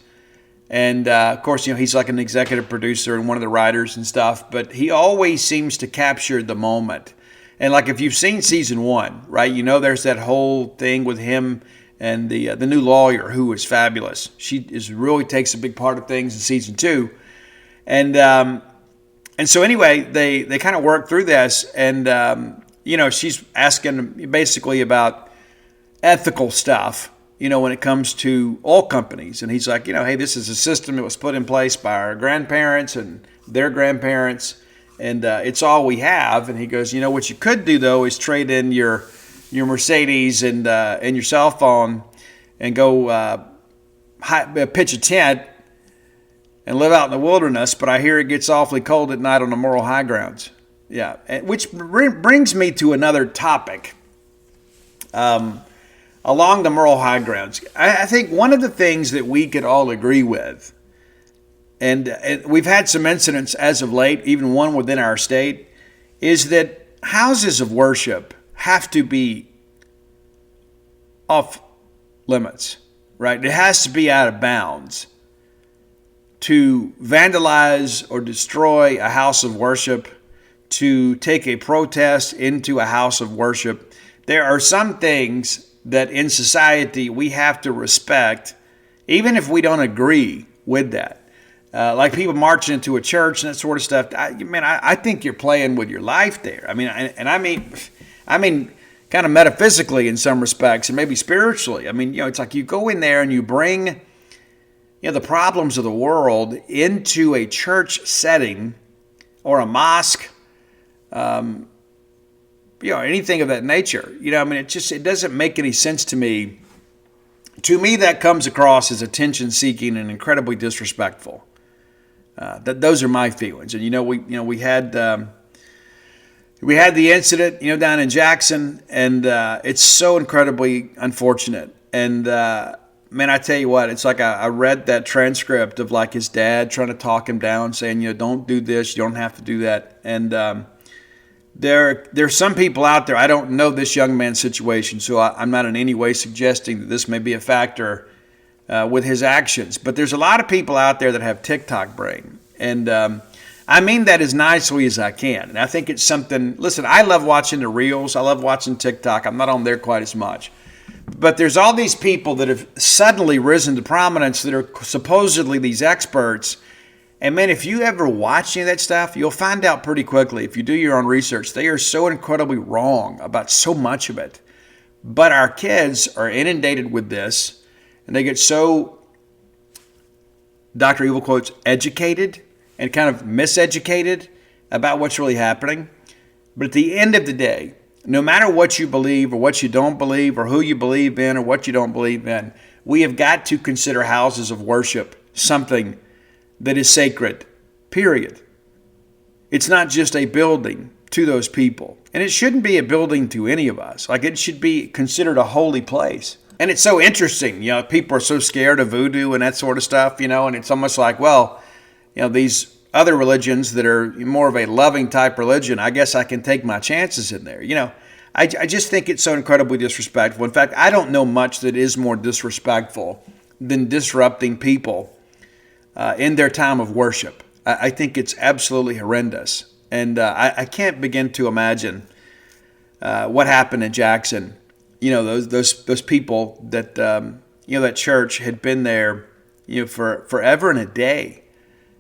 And, of course, he's like an executive producer and one of the writers and stuff, but he always seems to capture the moment. And, like, if you've seen season 1, right, there's that whole thing with him and the new lawyer who is fabulous. She really takes a big part of things in season 2. And so, anyway, they kind of work through this, and, she's asking basically about ethical stuff, when it comes to oil companies. And he's like, hey, this is a system that was put in place by our grandparents and their grandparents, and it's all we have. And he goes, what you could do, though, is trade in your Mercedes and your cell phone and go pitch a tent and live out in the wilderness, but I hear it gets awfully cold at night on the moral high grounds. Yeah, which brings me to another topic. Along the moral high grounds, I think one of the things that we could all agree with, and we've had some incidents as of late, even one within our state, is that houses of worship have to be off limits, right? It has to be out of bounds. To vandalize or destroy a house of worship, to take a protest into a house of worship, there are some things that in society we have to respect, even if we don't agree with that. Like people marching into a church and that sort of stuff. I think you're playing with your life there. I mean, kind of metaphysically in some respects, and maybe spiritually. It's like you go in there and you bring, the problems of the world into a church setting or a mosque. Anything of that nature. It doesn't make any sense to me. To me, that comes across as attention-seeking and incredibly disrespectful. Those are my feelings. And we had the incident down in Jackson, and it's so incredibly unfortunate. And I tell you what, it's like I read that transcript of like his dad trying to talk him down, saying don't do this, you don't have to do that, and. There's some people out there, I don't know this young man's situation, so I'm not in any way suggesting that this may be a factor with his actions. But there's a lot of people out there that have TikTok brain. And I mean that as nicely as I can. And I think it's something, listen, I love watching the Reels. I love watching TikTok. I'm not on there quite as much. But there's all these people that have suddenly risen to prominence that are supposedly these experts. And man, if you ever watch any of that stuff, you'll find out pretty quickly, if you do your own research, they are so incredibly wrong about so much of it. But our kids are inundated with this, and they get so, Dr. Evil quotes, educated and kind of miseducated about what's really happening. But at the end of the day, no matter what you believe or what you don't believe or who you believe in or what you don't believe in, we have got to consider houses of worship something that is sacred, period. It's not just a building to those people. And it shouldn't be a building to any of us. Like, it should be considered a holy place. And it's so interesting, people are so scared of voodoo and that sort of stuff, and it's almost like, well, these other religions that are more of a loving type religion, I guess I can take my chances in there. I just think it's so incredibly disrespectful. In fact, I don't know much that is more disrespectful than disrupting people in their time of worship. I think it's absolutely horrendous. And I can't begin to imagine what happened in Jackson. Those people that, that church had been there, for forever and a day.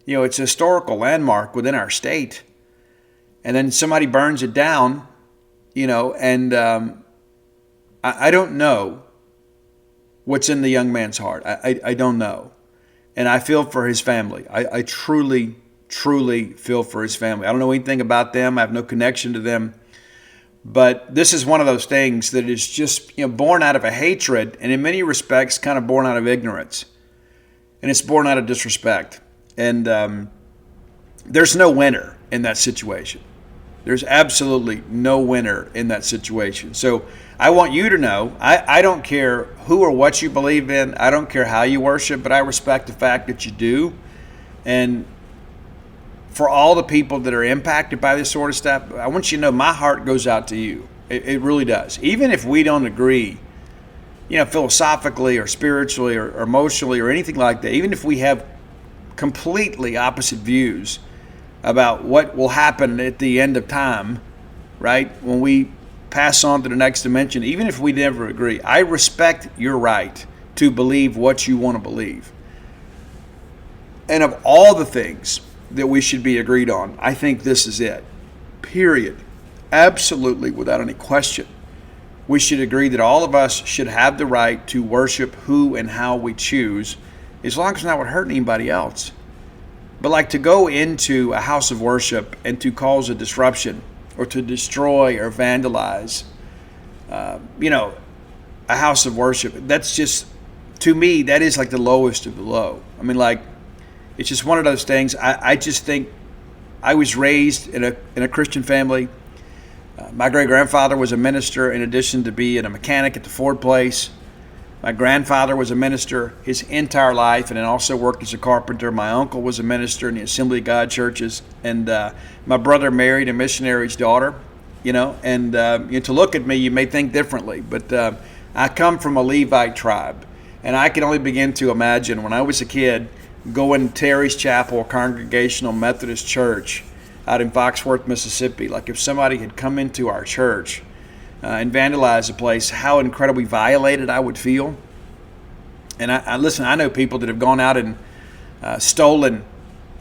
It's a historical landmark within our state. And then somebody burns it down, and I don't know what's in the young man's heart. I don't know. And I feel for his family. I truly feel for his family. I don't know anything about them. I have no connection to them. But this is one of those things that is just born out of a hatred, and in many respects kind of born out of ignorance. And it's born out of disrespect. And there's no winner in that situation. There's absolutely no winner in that situation. So I want you to know, I don't care who or what you believe in. I don't care how you worship, but I respect the fact that you do. And for all the people that are impacted by this sort of stuff, I want you to know my heart goes out to you. It really does. Even if we don't agree, philosophically or spiritually or emotionally or anything like that, even if we have completely opposite views about what will happen at the end of time, right, when we pass on to the next dimension, even if we never agree, I respect your right to believe what you want to believe. And of all the things that we should be agreed on, I think this is it. Period. Absolutely, without any question. We should agree that all of us should have the right to worship who and how we choose, as long as it's not would hurt anybody else. But to go into a house of worship and to cause a disruption or to destroy or vandalize, a house of worship, that's just, to me, that is the lowest of the low. I mean, it's just one of those things. I just think I was raised in a Christian family. My great-grandfather was a minister in addition to being a mechanic at the Ford place. My grandfather was a minister his entire life and then also worked as a carpenter. My uncle was a minister in the Assembly of God churches. And my brother married a missionary's daughter, and to look at me, you may think differently. But I come from a Levite tribe. And I can only begin to imagine when I was a kid going to Terry's Chapel, Congregational Methodist Church out in Foxworth, Mississippi. If somebody had come into our church and vandalized the place, how incredibly violated I would feel. And I know people that have gone out and stolen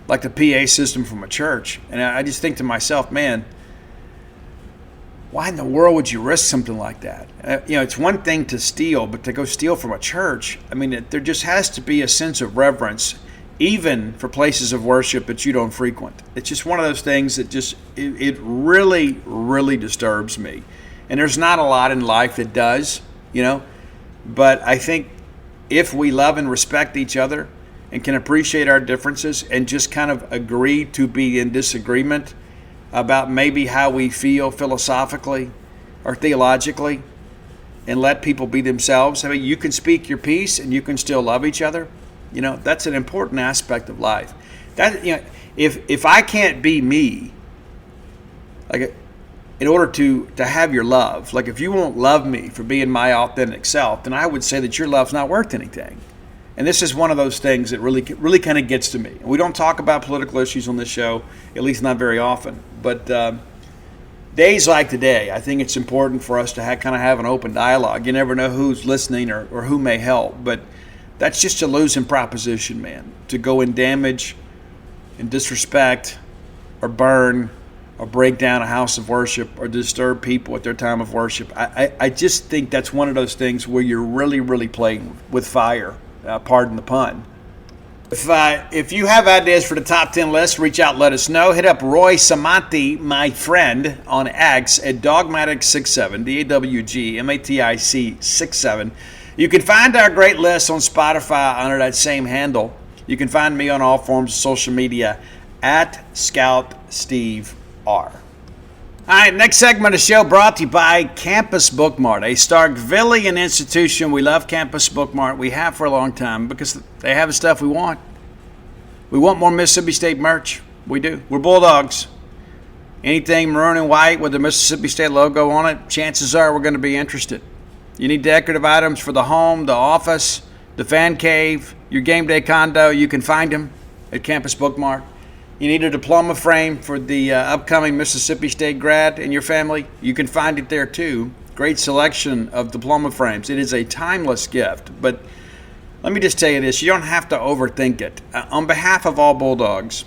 the PA system from a church. And I just think to myself, man, why in the world would you risk something like that? It's one thing to steal, but to go steal from a church, I mean, there just has to be a sense of reverence, even for places of worship that you don't frequent. It's just one of those things that just, it really, really disturbs me. And there's not a lot in life that does, but I think if we love and respect each other and can appreciate our differences and just kind of agree to be in disagreement about maybe how we feel philosophically or theologically and let people be themselves. I mean, you can speak your piece and you can still love each other. That's an important aspect of life. That, if I can't be me, in order to have your love, if you won't love me for being my authentic self, then I would say that your love's not worth anything. And this is one of those things that really kind of gets to me. We don't talk about political issues on this show, at least not very often. But days like today, I think it's important for us to kind of have an open dialogue. You never know who's listening or who may help. But that's just a losing proposition, man, to go and damage and disrespect or burn or break down a house of worship or disturb people at their time of worship. I just think that's one of those things where you're really, really playing with fire. Pardon the pun. If you have ideas for the top 10 list, reach out, let us know. Hit up Roy Samanti, my friend, on X at Dogmatic67, DAWGMATIC 67. You can find our great list on Spotify under that same handle. You can find me on all forms of social media at Scout Steve R. All right, next segment of the show brought to you by Campus Bookmart, a Starkvillian institution. We love Campus Bookmart. We have for a long time because they have the stuff we want. We want more Mississippi State merch. We do. We're Bulldogs. anything maroon and white with the Mississippi State logo on it, chances are we're going to be interested. You need decorative items for the home, the office, the fan cave, your game day condo, you can find them at Campus Bookmart. You need a diploma frame for the upcoming Mississippi State grad in your family, you can find it there too. Great selection of diploma frames. It is a timeless gift, but let me just tell you this, you don't have to overthink it. On behalf of all Bulldogs,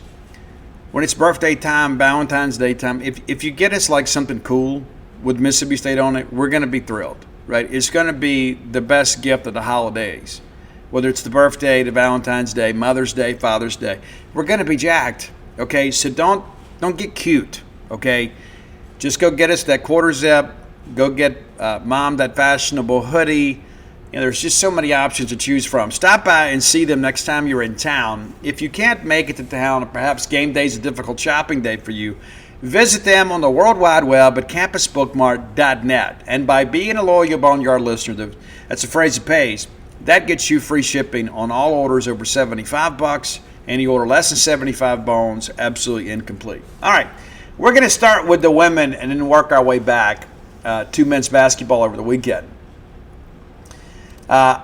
when it's birthday time, Valentine's Day time, if you get us like something cool with Mississippi State on it, we're going to be thrilled, right? It's going to be the best gift of the holidays, whether it's the birthday, the Valentine's Day, Mother's Day, Father's Day. We're going to be jacked, okay? So don't get cute, okay? Just go get us that quarter zip. Go get Mom that fashionable hoodie. There's just so many options to choose from. Stop by and see them next time you're in town. If you can't make it to town, or perhaps game day is a difficult shopping day for you, visit them on the World Wide Web at campusbookmart.net. And by being a loyal Boneyard listener, that's a phrase that pays, that gets you free shipping on all orders over $75. Any order less than 75 bones, absolutely incomplete. All right, we're going to start with the women and then work our way back to men's basketball over the weekend. I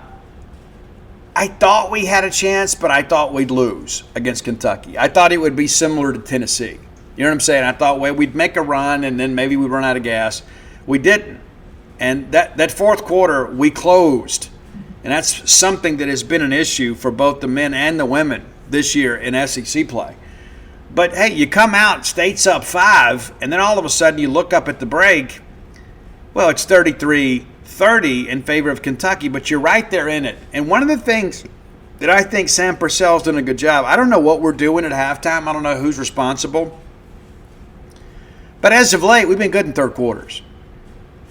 thought we had a chance, but I thought we'd lose against Kentucky. I thought it would be similar to Tennessee. You know what I'm saying? I thought we'd make a run and then maybe we'd run out of gas. We didn't. And that fourth quarter, we closed. And that's something that has been an issue for both the men and the women this year in SEC play. But, hey, you come out, State's up 5, and then all of a sudden you look up at the break. Well, it's 33-30 in favor of Kentucky, but you're right there in it. And one of the things that I think Sam Purcell's done a good job, I don't know what we're doing at halftime. I don't know who's responsible. But as of late, we've been good in third quarters.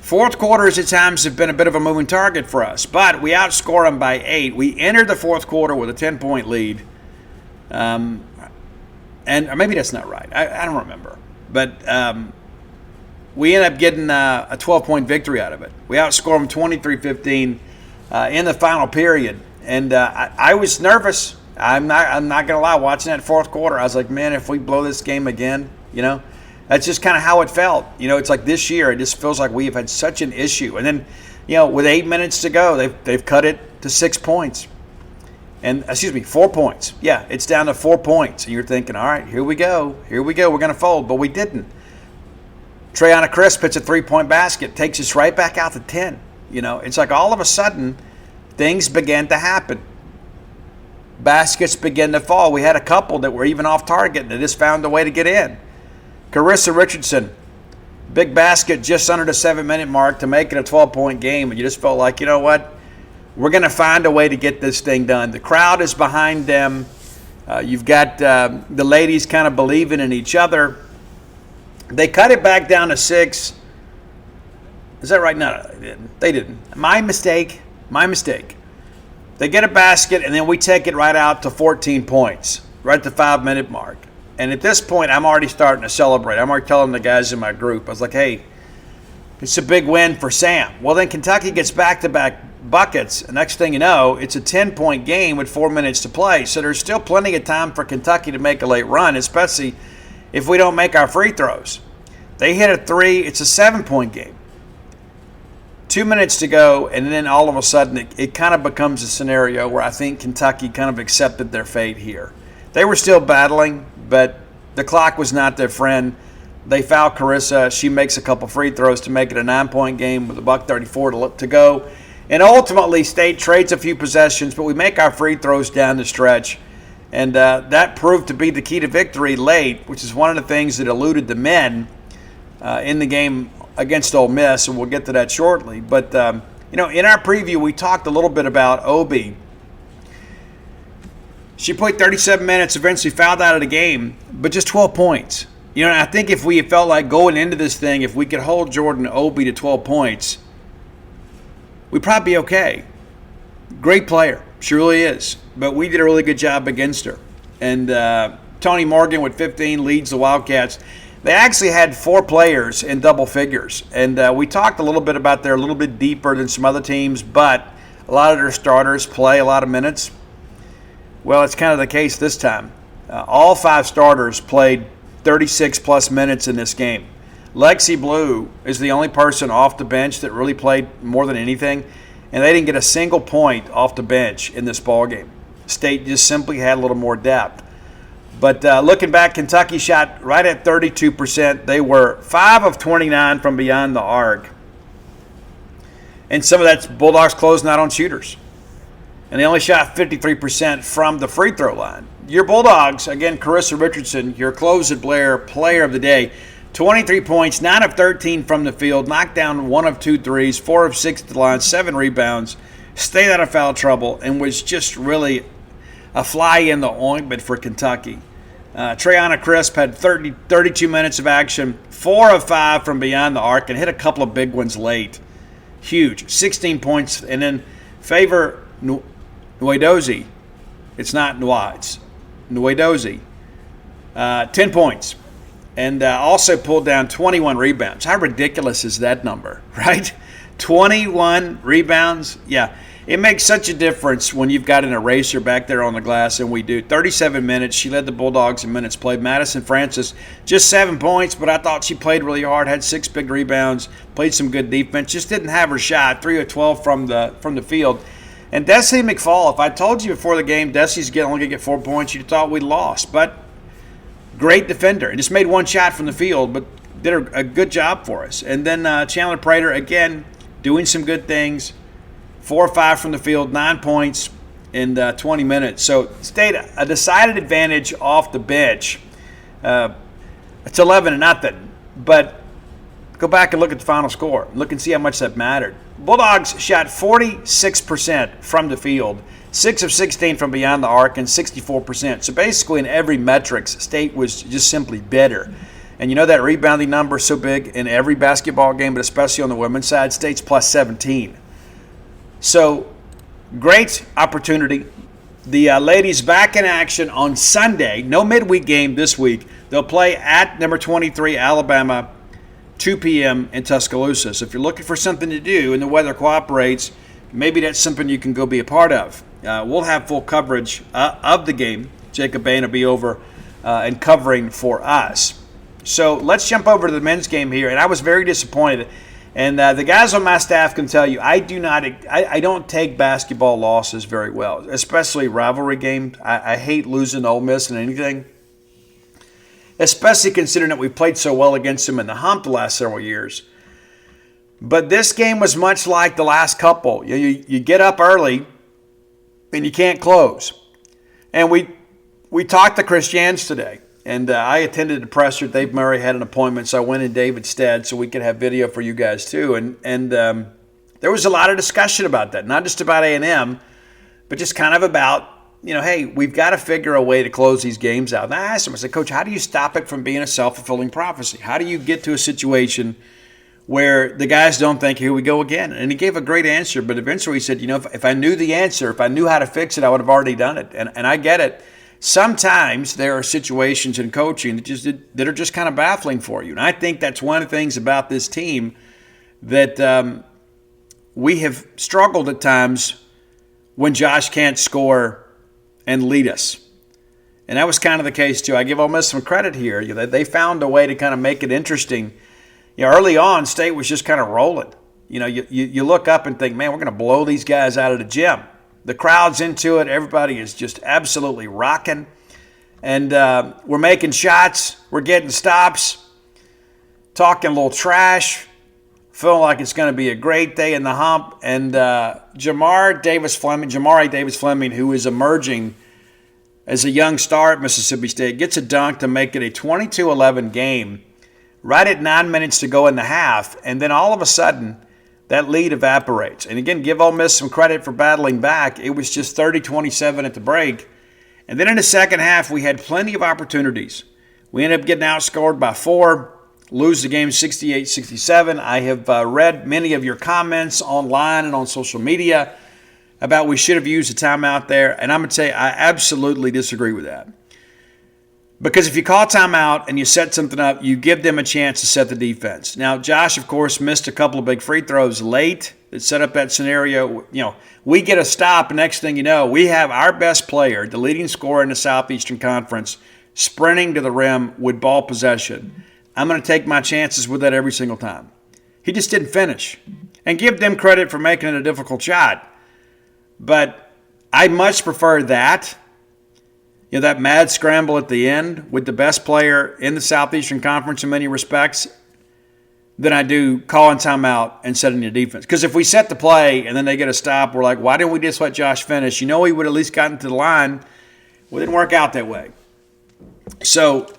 Fourth quarters at times have been a bit of a moving target for us, but we outscore them by 8. We entered the fourth quarter with a 10-point lead. And or maybe that's not right. I don't remember. But we ended up getting a 12-point victory out of it. We outscored them 23-15 in the final period. And I was nervous. I'm not going to lie. Watching that fourth quarter, I was like, man, if we blow this game again, that's just kind of how it felt. It's like this year, it just feels like we have had such an issue. And then, with 8 minutes to go, they've cut it to 6 points. And, 4 points. Yeah, it's down to 4 points. And you're thinking, all right, here we go. We're going to fold. But we didn't. Trayana Crisp hits a 3-point basket, takes us right back out to 10. It's like all of a sudden, things began to happen. Baskets began to fall. We had a couple that were even off target and they just found a way to get in. Carissa Richardson, big basket just under the 7-minute mark to make it a 12-point game. And you just felt like, you know what? We're going to find a way to get this thing done. The crowd is behind them. You've got the ladies kind of believing in each other. They cut it back down to 6. Is that right? No, they didn't. My mistake. They get a basket, and then we take it right out to 14 points, right at the 5-minute mark. And at this point, I'm already starting to celebrate. I'm already telling the guys in my group, I was like, hey, it's a big win for Sam. Well, then Kentucky gets back-to-back buckets. And next thing you know, it's a 10-point game with 4 minutes to play. So there's still plenty of time for Kentucky to make a late run, especially if we don't make our free throws. They hit a 3. It's a 7-point game. 2 minutes to go, and then all of a sudden it kind of becomes a scenario where I think Kentucky kind of accepted their fate here. They were still battling, but the clock was not their friend. They foul Carissa. She makes a couple free throws to make it a 9-point game with $1:34 to go. And ultimately, State trades a few possessions, but we make our free throws down the stretch. And that proved to be the key to victory late, which is one of the things that eluded the men in the game against Ole Miss, and we'll get to that shortly. But, in our preview, we talked a little bit about Obi. She played 37 minutes, eventually fouled out of the game, but just 12 points. And I think if we felt like going into this thing, if we could hold Jordan Obi to 12 points, we'd probably be okay. Great player. She really is. But we did a really good job against her. And Tony Morgan with 15 leads the Wildcats. They actually had 4 players in double figures. And we talked a little bit about they're a little bit deeper than some other teams, but a lot of their starters play a lot of minutes. Well, it's kind of the case this time. All 5 starters played 36-plus minutes in this game. Lexi Blue is the only person off the bench that really played more than anything, and they didn't get a single point off the bench in this ballgame. State just simply had a little more depth. But looking back, Kentucky shot right at 32%. They were 5 of 29 from beyond the arc. And some of that's Bulldogs closing out on shooters. And they only shot 53% from the free throw line. Your Bulldogs, again, Carissa Richardson, your Close It Blair player of the day, 23 points, 9 of 13 from the field, knocked down 1 of 2 threes, 4 of 6 to the line, 7 rebounds, stayed out of foul trouble, and was just really a fly in the ointment for Kentucky. Treyana Crisp had 32 minutes of action, 4 of 5 from beyond the arc, and hit a couple of big ones late. Huge, 16 points. And then Favor Nwedozi, it's not Nwa, it's Nwedozi, 10 points. And also pulled down 21 rebounds. How ridiculous is that number, right? 21 rebounds? Yeah. It makes such a difference when you've got an eraser back there on the glass, and we do. 37 minutes. She led the Bulldogs in minutes played. Madison Francis, just 7 points, but I thought she played really hard, had 6 big rebounds, played some good defense, just didn't have her shot. 3 of 12 from the field. And Desi McFall, if I told you before the game Desi's only going to get 4 points, you'd have thought we'd lost. But great defender. And just made 1 shot from the field, but did a good job for us. And then Chandler Prater, again, doing some good things. 4 or 5 from the field, 9 points in 20 minutes. So State, a decided advantage off the bench. It's 11-0. But go back and look at the final score. Look and see how much that mattered. Bulldogs shot 46% from the field, 6 of 16 from beyond the arc, and 64%. So basically in every metrics, State was just simply better. And you know that rebounding number is so big in every basketball game, but especially on the women's side, State's plus 17. So, great opportunity. The ladies back in action on Sunday. No midweek game this week. They'll play at number 23, Alabama, 2 p.m. in Tuscaloosa. So if you're looking for something to do and the weather cooperates, maybe that's something you can go be a part of. We'll have full coverage of the game. Jacob Bain will be over and covering for us. So let's jump over to the men's game here. And I was very disappointed. And the guys on my staff can tell you, I don't take basketball losses very well, especially rivalry games. I hate losing to Ole Miss in anything, especially considering that we played so well against them in the hump the last several years. But this game was much like the last couple. You get up early and you can't close. And we talked to Chris Jans today. And I attended the presser. Dave Murray had an appointment, so I went in David's stead so we could have video for you guys too. And there was a lot of discussion about that, not just about A&M, but just kind of about, hey, we've got to figure a way to close these games out. And I asked him, I said, Coach, how do you stop it from being a self-fulfilling prophecy? How do you get to a situation where the guys don't think, here we go again? And he gave a great answer, but eventually he said, if I knew the answer, if I knew how to fix it, I would have already done it. And I get it. Sometimes there are situations in coaching that are just kind of baffling for you. And I think that's one of the things about this team that we have struggled at times when Josh can't score and lead us. And that was kind of the case too. I give Ole Miss some credit here. They found a way to kind of make it interesting. Early on, State was just kind of rolling. You look up and think, man, we're going to blow these guys out of the gym. The crowd's into it. Everybody is just absolutely rocking. And we're making shots. We're getting stops. Talking a little trash. Feeling like it's going to be a great day in the hump. And Jamari Davis Fleming, who is emerging as a young star at Mississippi State, gets a dunk to make it a 22-11 game right at 9 minutes to go in the half. And then all of a sudden, that lead evaporates. And again, give Ole Miss some credit for battling back. It was just 30-27 at the break. And then in the second half, we had plenty of opportunities. We ended up getting outscored by 4, lose the game 68-67. I have read many of your comments online and on social media about we should have used a timeout there. And I'm going to tell you, I absolutely disagree with that. Because if you call timeout and you set something up, you give them a chance to set the defense. Now, Josh, of course, missed a couple of big free throws late that set up that scenario. We get a stop, and next thing you know, we have our best player, the leading scorer in the Southeastern Conference, sprinting to the rim with ball possession. I'm going to take my chances with that every single time. He just didn't finish. And give them credit for making it a difficult shot. But I much prefer that, that mad scramble at the end with the best player in the Southeastern Conference in many respects, than I do calling timeout and setting the defense. Because if we set the play and then they get a stop, we're like, why didn't we just let Josh finish? He would at least gotten to the line. Well, it didn't work out that way. So,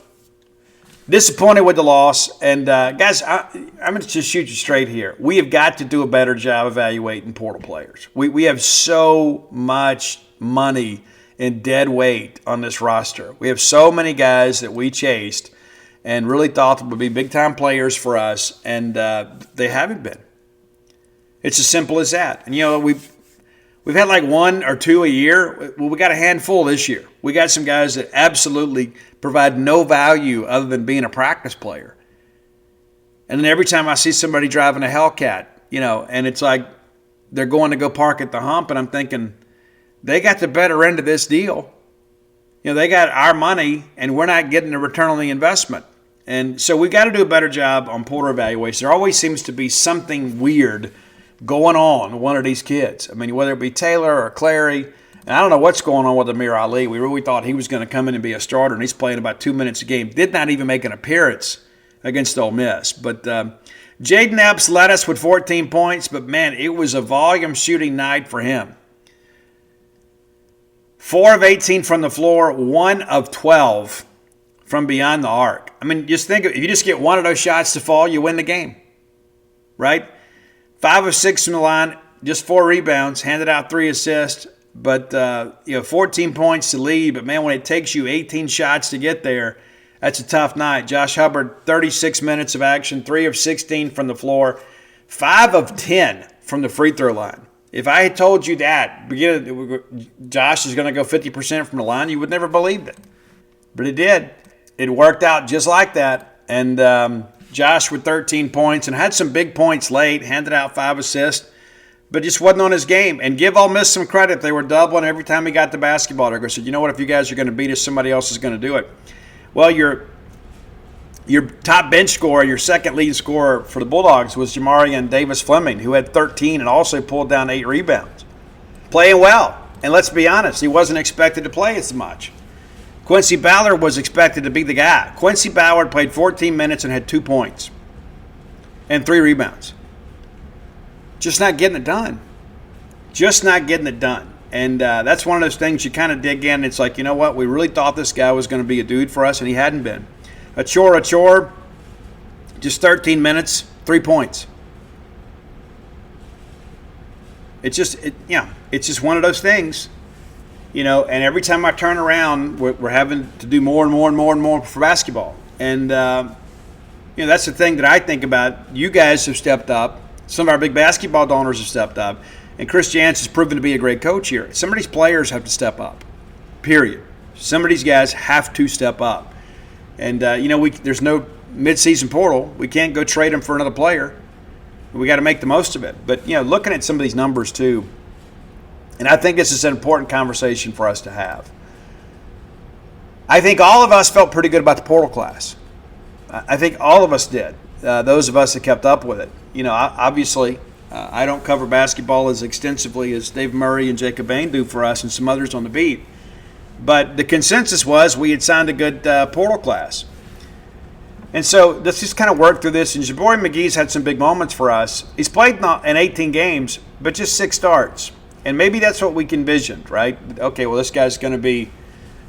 disappointed with the loss. And, guys, I'm going to just shoot you straight here. We have got to do a better job evaluating portal players. We have so much money in dead weight on this roster. We have so many guys that we chased and really thought that would be big-time players for us, and they haven't been. It's as simple as that. And, we've had like one or two a year. Well, we got a handful this year. We got some guys that absolutely provide no value other than being a practice player. And then every time I see somebody driving a Hellcat, and it's like they're going to go park at the hump, and I'm thinking, they got the better end of this deal. They got our money, and we're not getting a return on the investment. And so we've got to do a better job on portal evaluation. There always seems to be something weird going on with one of these kids. I mean, whether it be Taylor or Clary, and I don't know what's going on with Amir Ali. We really thought he was going to come in and be a starter, and he's playing about 2 minutes a game. Did not even make an appearance against Ole Miss. But Jaden Epps led us with 14 points, but, man, it was a volume shooting night for him. 4 of 18 from the floor, 1 of 12 from beyond the arc. I mean, just think, if you just get one of those shots to fall, you win the game, right? 5 of 6 from the line, just 4 rebounds, handed out 3 assists, but 14 points to lead. But, man, when it takes you 18 shots to get there, that's a tough night. Josh Hubbard, 36 minutes of action, 3 of 16 from the floor, 5 of 10 from the free throw line. If I had told you that, Josh is going to go 50% from the line, you would never believe it. But it did. It worked out just like that. And Josh with 13 points and had some big points late, handed out 5 assists, but just wasn't on his game. And give Ole Miss some credit. They were doubling every time he got the basketball. They said, you know what, if you guys are going to beat us, somebody else is going to do it. Well, your top bench scorer, your second leading scorer for the Bulldogs was Jamarian Davis-Fleming, who had 13 and also pulled down 8 rebounds. Playing well. And let's be honest, he wasn't expected to play as much. Quincy Ballard was expected to be the guy. Quincy Ballard played 14 minutes and had 2 points and 3 rebounds. Just not getting it done. Just not getting it done. And that's one of those things you kind of dig in. It's like, you know what? We really thought this guy was going to be a dude for us, and he hadn't been. Achor, just 13 minutes, 3 points. It's just one of those things. And every time I turn around, we're having to do more and more and more and more for basketball. And, that's the thing that I think about. You guys have stepped up. Some of our big basketball donors have stepped up. And Chris Jans has proven to be a great coach here. Some of these players have to step up, period. Some of these guys have to step up. And, there's no midseason portal. We can't go trade them for another player. We got to make the most of it. But, looking at some of these numbers, too, and I think this is an important conversation for us to have. I think all of us felt pretty good about the portal class. I think all of us did, those of us that kept up with it. Obviously, I don't cover basketball as extensively as Dave Murray and Jacob Bain do for us and some others on the beat. But the consensus was we had signed a good portal class. And so let's just kind of work through this. And Jabari McGee's had some big moments for us. He's played in 18 games, but just 6 starts. And maybe that's what we envisioned, right? Okay, well, this guy's going to be,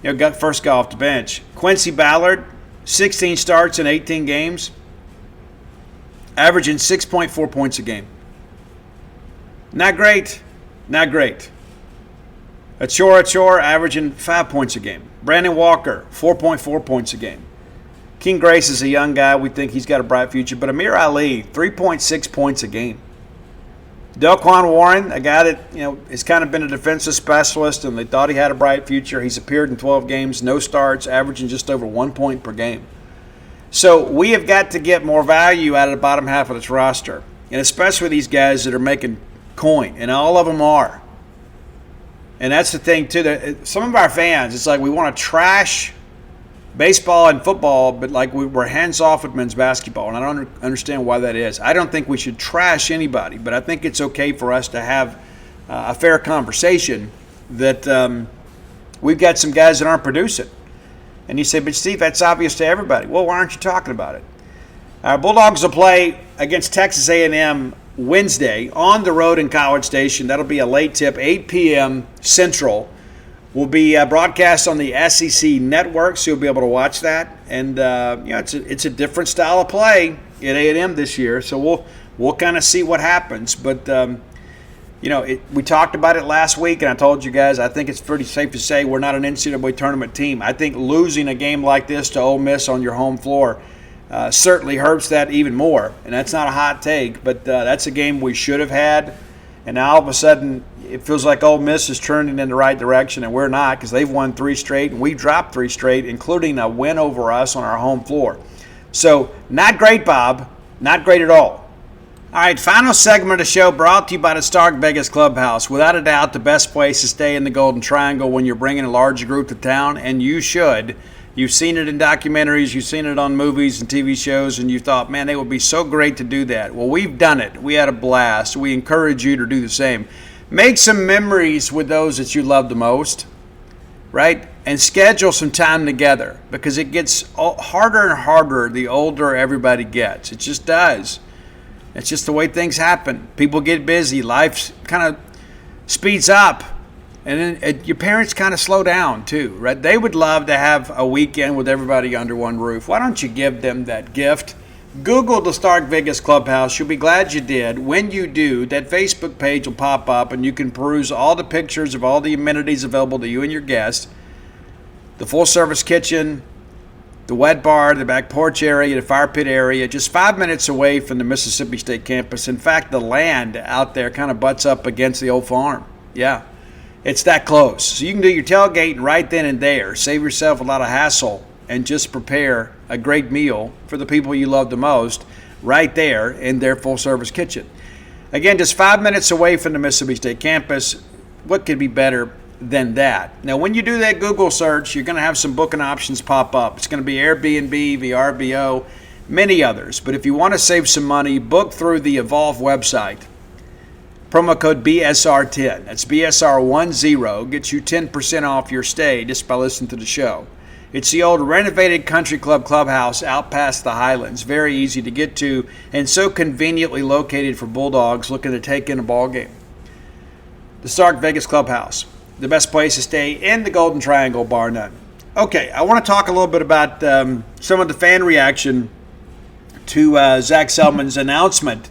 got first guy off the bench. Quincy Ballard, 16 starts in 18 games, averaging 6.4 points a game. Not great. Not great. Achor, averaging 5 points a game. Brandon Walker, 4.4 points a game. King Grace is a young guy. We think he's got a bright future. But Amir Ali, 3.6 points a game. Delquan Warren, a guy that has kind of been a defensive specialist, and they thought he had a bright future. He's appeared in 12 games, no starts, averaging just over 1 point per game. So we have got to get more value out of the bottom half of this roster, and especially these guys that are making coin, and all of them are. And that's the thing, too. That some of our fans, it's like we want to trash baseball and football, but like we're hands off with men's basketball, and I don't understand why that is. I don't think we should trash anybody, but I think it's okay for us to have a fair conversation that we've got some guys that aren't producing. And you say, but Steve, that's obvious to everybody. Well, why aren't you talking about it? Bulldogs will play against Texas A&M Wednesday on the road in College Station. That'll be a late tip, 8 p.m. Central. Will be broadcast on the SEC network, so you'll be able to watch that. And it's a different style of play at A&M this year, so we'll kind of see what happens. But we talked about it last week, and I told you guys I think it's pretty safe to say we're not an NCAA tournament team. I think losing a game like this to Ole Miss on your home floor certainly hurts that even more. And that's not a hot take, but that's a game we should have had. And now all of a sudden it feels like Ole Miss is turning in the right direction, and we're not, because they've won 3 straight, and we dropped 3 straight, including a win over us on our home floor. So not great, Bob. Not great at all. All right, final segment of the show brought to you by the Stark Vegas Clubhouse. Without a doubt, the best place to stay in the Golden Triangle when you're bringing a large group to town, and you should. You've seen it in documentaries, you've seen it on movies and TV shows, and you thought, man, they would be so great to do that. Well, we've done it. We had a blast. We encourage you to do the same. Make some memories with those that you love the most, right? And schedule some time together, because it gets harder and harder the older everybody gets. It just does. It's just the way things happen. People get busy. Life kind of speeds up. And then your parents kind of slow down too, right? They would love to have a weekend with everybody under one roof. Why don't you give them that gift? Google the Stark Vegas Clubhouse. You'll be glad you did. When you do, that Facebook page will pop up, and you can peruse all the pictures of all the amenities available to you and your guests. The full-service kitchen, the wet bar, the back porch area, the fire pit area, just 5 minutes away from the Mississippi State campus. In fact, the land out there kind of butts up against the old farm. Yeah. It's that close. So you can do your tailgating right then and there. Save yourself a lot of hassle and just prepare a great meal for the people you love the most right there in their full-service kitchen. Again, just 5 minutes away from the Mississippi State campus. What could be better than that? Now, when you do that Google search, you're going to have some booking options pop up. It's going to be Airbnb, VRBO, many others. But if you want to save some money, book through the Evolve website. Promo code BSR10. That's BSR10. Gets you 10% off your stay just by listening to the show. It's the old renovated country club clubhouse out past the Highlands. Very easy to get to, and so conveniently located for Bulldogs looking to take in a ball game. The Stark Vegas Clubhouse. The best place to stay in the Golden Triangle, bar none. Okay, I want to talk a little bit about some of the fan reaction to Zach Selman's announcement.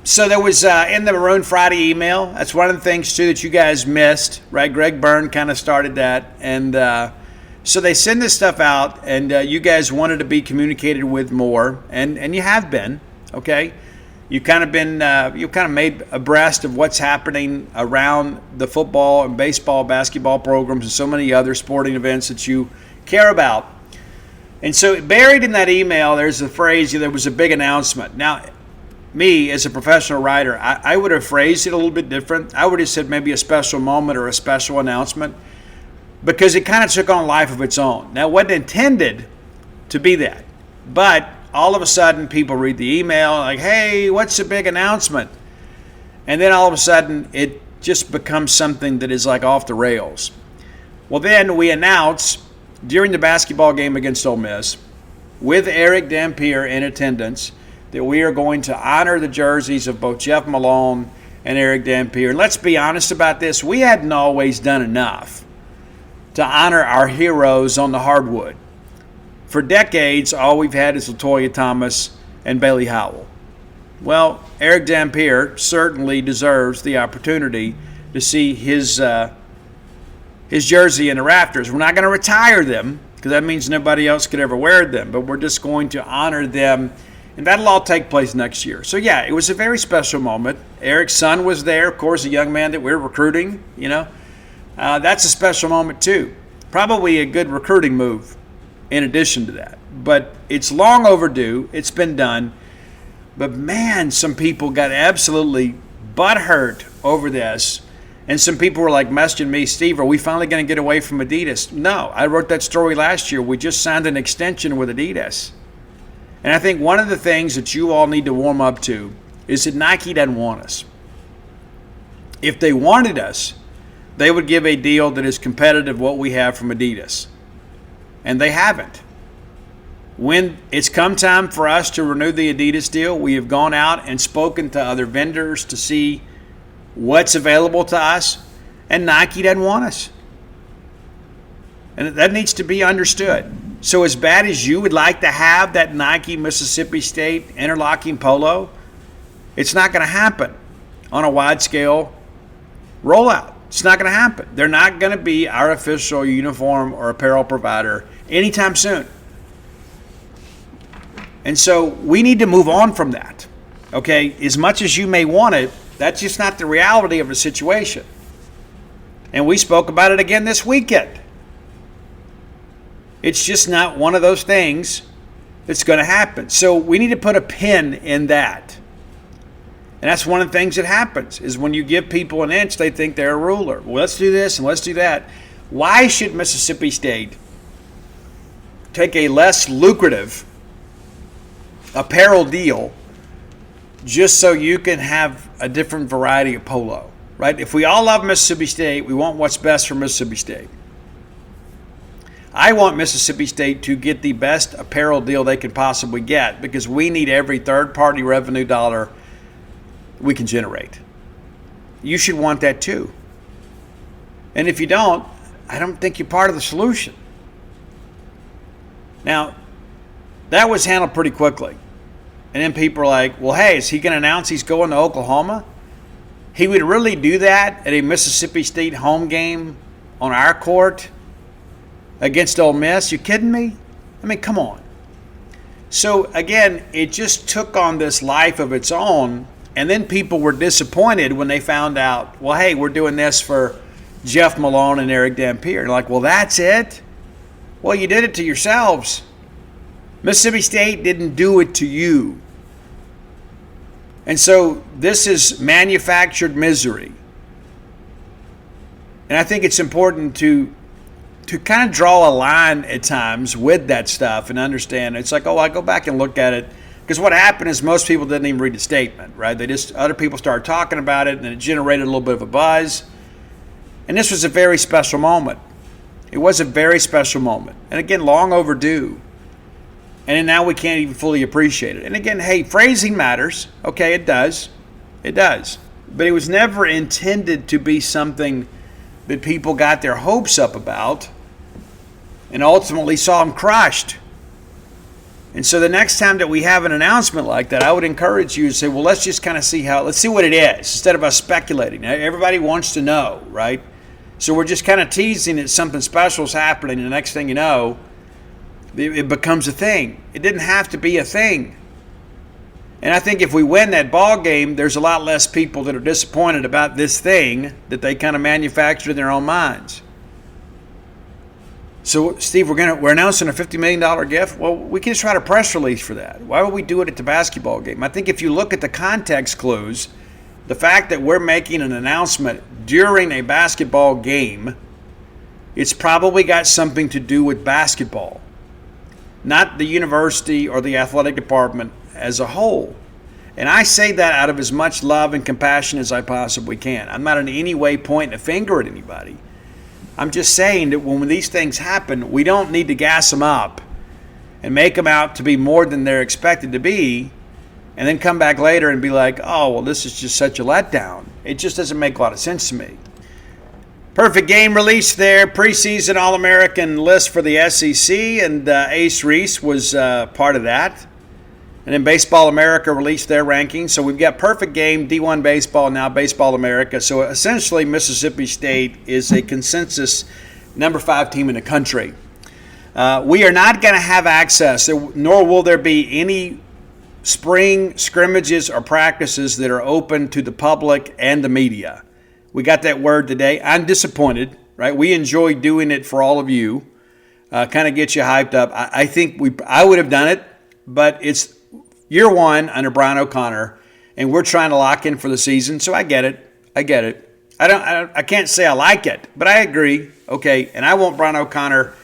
So there was in the Maroon Friday email, that's one of the things, too, that you guys missed, right? Greg Byrne kind of started that. And so they send this stuff out, and you guys wanted to be communicated with more, and you have been, okay? You've kind of made abreast of what's happening around the football and baseball, basketball programs, and so many other sporting events that you care about. And so buried in that email, there's the phrase, there was a big announcement. Now, me, as a professional writer, I would have phrased it a little bit different. I would have said maybe a special moment or a special announcement, because it kind of took on life of its own. Now, it wasn't intended to be that, but all of a sudden people read the email like, hey, what's the big announcement? And then all of a sudden it just becomes something that is like off the rails. Well, then we announce during the basketball game against Ole Miss, with Eric Dampier in attendance, that we are going to honor the jerseys of both Jeff Malone and Eric Dampier. And let's be honest about this. We hadn't always done enough to honor our heroes on the hardwood. For decades, all we've had is LaToya Thomas and Bailey Howell. Well, Eric Dampier certainly deserves the opportunity to see his jersey in the rafters. We're not going to retire them, because that means nobody else could ever wear them, but we're just going to honor them. And that'll all take place next year. So, yeah, it was a very special moment. Eric's son was there, of course, a young man that we're recruiting, That's a special moment, too. Probably a good recruiting move in addition to that. But it's long overdue. It's been done. But, man, some people got absolutely butthurt over this. And some people were like messaging me, Steve, are we finally going to get away from Adidas? No, I wrote that story last year. We just signed an extension with Adidas. And I think one of the things that you all need to warm up to is that Nike doesn't want us. If they wanted us, they would give a deal that is competitive with what we have from Adidas. And they haven't. When it's come time for us to renew the Adidas deal, we have gone out and spoken to other vendors to see what's available to us, and Nike doesn't want us. And that needs to be understood. So as bad as you would like to have that Nike Mississippi State interlocking polo, it's not going to happen on a wide scale rollout. It's not going to happen. They're not going to be our official uniform or apparel provider anytime soon. And so we need to move on from that. Okay, as much as you may want it, that's just not the reality of the situation. And we spoke about it again this weekend. It's just not one of those things that's going to happen. So we need to put a pin in that. And that's one of the things that happens is when you give people an inch, they think they're a ruler. Well, let's do this and let's do that. Why should Mississippi State take a less lucrative apparel deal just so you can have a different variety of polo, right? If we all love Mississippi State, we want what's best for Mississippi State. I want Mississippi State to get the best apparel deal they can possibly get because we need every third-party revenue dollar we can generate. You should want that too. And if you don't, I don't think you're part of the solution. Now, that was handled pretty quickly. And then people are like, well, hey, is he going to announce he's going to Oklahoma? He would really do that at a Mississippi State home game on our court against Ole Miss? You kidding me? I mean, come on. So, again, it just took on this life of its own, and then people were disappointed when they found out, well, hey, we're doing this for Jeff Malone and Eric Dampier. Like, well, that's it? Well, you did it to yourselves. Mississippi State didn't do it to you. And so this is manufactured misery. And I think it's important to kind of draw a line at times with that stuff and understand. It's like, oh, I go back and look at it. Because what happened is most people didn't even read the statement, right? Other people started talking about it, and it generated a little bit of a buzz. And this was a very special moment. It was a very special moment. And again, long overdue. And now we can't even fully appreciate it. And again, hey, phrasing matters. Okay, it does. It does. But it was never intended to be something that people got their hopes up about and ultimately saw them crushed. And so the next time that we have an announcement like that, I would encourage you to say, well, let's just kind of let's see what it is instead of us speculating. Now, everybody wants to know, right? So we're just kind of teasing that something special is happening, and the next thing you know, it becomes a thing. It didn't have to be a thing. And I think if we win that ball game, there's a lot less people that are disappointed about this thing that they kind of manufactured in their own minds. So, Steve, we're announcing a $50 million gift. Well, we can just write a press release for that. Why would we do it at the basketball game? I think if you look at the context clues, the fact that we're making an announcement during a basketball game, it's probably got something to do with basketball, not the university or the athletic department as a whole. And I say that out of as much love and compassion as I possibly can. I'm not in any way pointing a finger at anybody. I'm just saying that when these things happen, we don't need to gas them up and make them out to be more than they're expected to be, and then come back later and be like, oh, well, this is just such a letdown. It just doesn't make a lot of sense to me. Perfect game release there, preseason All-American list for the SEC, and Ace Reese was part of that. And then Baseball America released their rankings. So we've got Perfect Game, D1 Baseball, now Baseball America. So essentially Mississippi State is a consensus number 5 team in the country. We are not going to have access, nor will there be any spring scrimmages or practices that are open to the public and the media. We got that word today. I'm disappointed, right? We enjoy doing it for all of you, kind of get you hyped up. I think I would have done it, but it's year one under Brian O'Connor, and we're trying to lock in for the season, so I get it. I can't say I like it, but I agree. Okay, and I want Brian O'Connor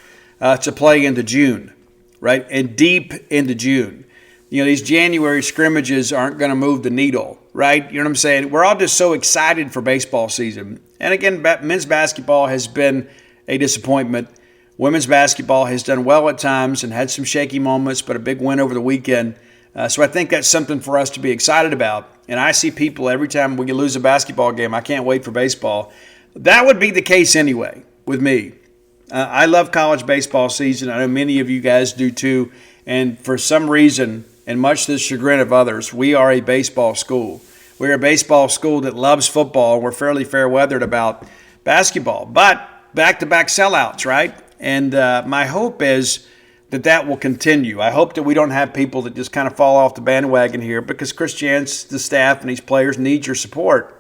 to play into June, right, and deep into June. These January scrimmages aren't going to move the needle, right? You know what I'm saying? We're all just so excited for baseball season. And again, men's basketball has been a disappointment. Women's basketball has done well at times and had some shaky moments, but a big win over the weekend. So I think that's something for us to be excited about. And I see people every time we lose a basketball game, I can't wait for baseball. That would be the case anyway with me. I love college baseball season. I know many of you guys do too. And for some reason, and much to the chagrin of others, we are a baseball school. We're a baseball school that loves football, and we're fairly fair-weathered about basketball. But back-to-back sellouts, right? And my hope is that will continue. I hope that we don't have people that just kind of fall off the bandwagon here, because Chris Jantz, the staff, and these players need your support.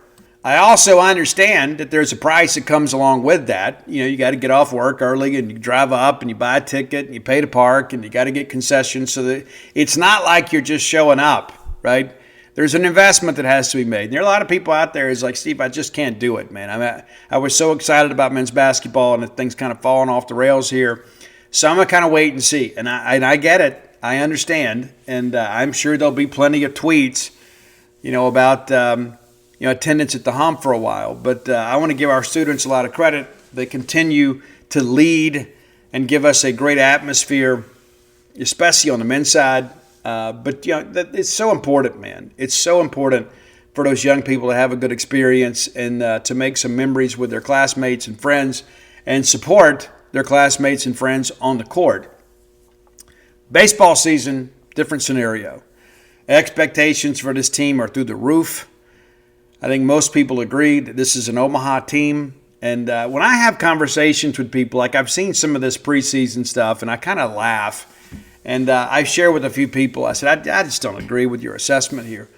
I also understand that there's a price that comes along with that. You got to get off work early, and you drive up, and you buy a ticket, and you pay to park, and you got to get concessions, so that it's not like you're just showing up, right? There's an investment that has to be made. And there are a lot of people out there who's like, Steve, I just can't do it, man. I was so excited about men's basketball, and things kind of falling off the rails here. So I'm going to kind of wait and see. And I get it. I understand. And I'm sure there'll be plenty of tweets, about attendance at the hump for a while. But I want to give our students a lot of credit. They continue to lead and give us a great atmosphere, especially on the men's side. But it's so important, man. It's so important for those young people to have a good experience and to make some memories with their classmates and friends and support their classmates and friends on the court. Baseball season, different scenario. Expectations for this team are through the roof. I think most people agree that this is an Omaha team. And when I have conversations with people, like I've seen some of this preseason stuff, and I kind of laugh. And I share with a few people, I said, I just don't agree with your assessment here.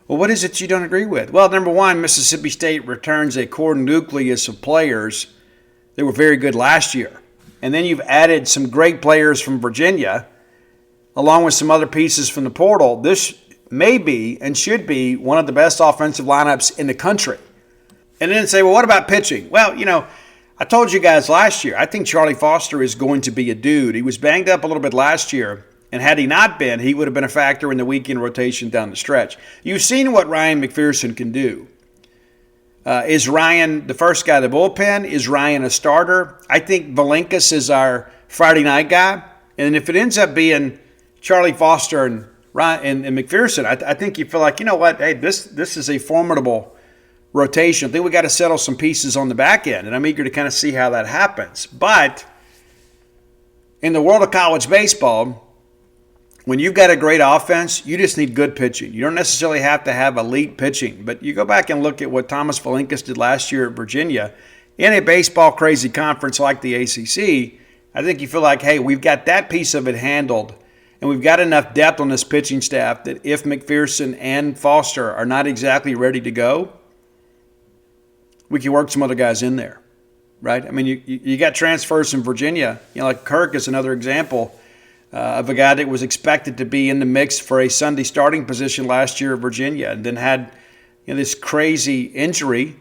Well, what is it you don't agree with? Well, number one, Mississippi State returns a core nucleus of players that were very good last year. And then you've added some great players from Virginia, along with some other pieces from the portal. This may be and should be one of the best offensive lineups in the country. And then say, well, what about pitching? Well, I told you guys last year, I think Charlie Foster is going to be a dude. He was banged up a little bit last year, and had he not been, he would have been a factor in the weekend rotation down the stretch. You've seen what Ryan McPherson can do. Is Ryan the first guy of the bullpen? Is Ryan a starter? I think Valenkas is our Friday night guy. And if it ends up being Charlie Foster and Ryan and McPherson, I think you feel like, you know what, hey, this is a formidable rotation. I think we got to settle some pieces on the back end, and I'm eager to kind of see how that happens. But in the world of college baseball, when you've got a great offense, you just need good pitching. You don't necessarily have to have elite pitching, but you go back and look at what Thomas Valenkas did last year at Virginia in a baseball-crazy conference like the ACC. I think you feel like, hey, we've got that piece of it handled, and we've got enough depth on this pitching staff that if McPherson and Foster are not exactly ready to go, we can work some other guys in there, right? I mean, you got transfers from Virginia. Like Kirk is another example of a guy that was expected to be in the mix for a Sunday starting position last year at Virginia and then had this crazy injury.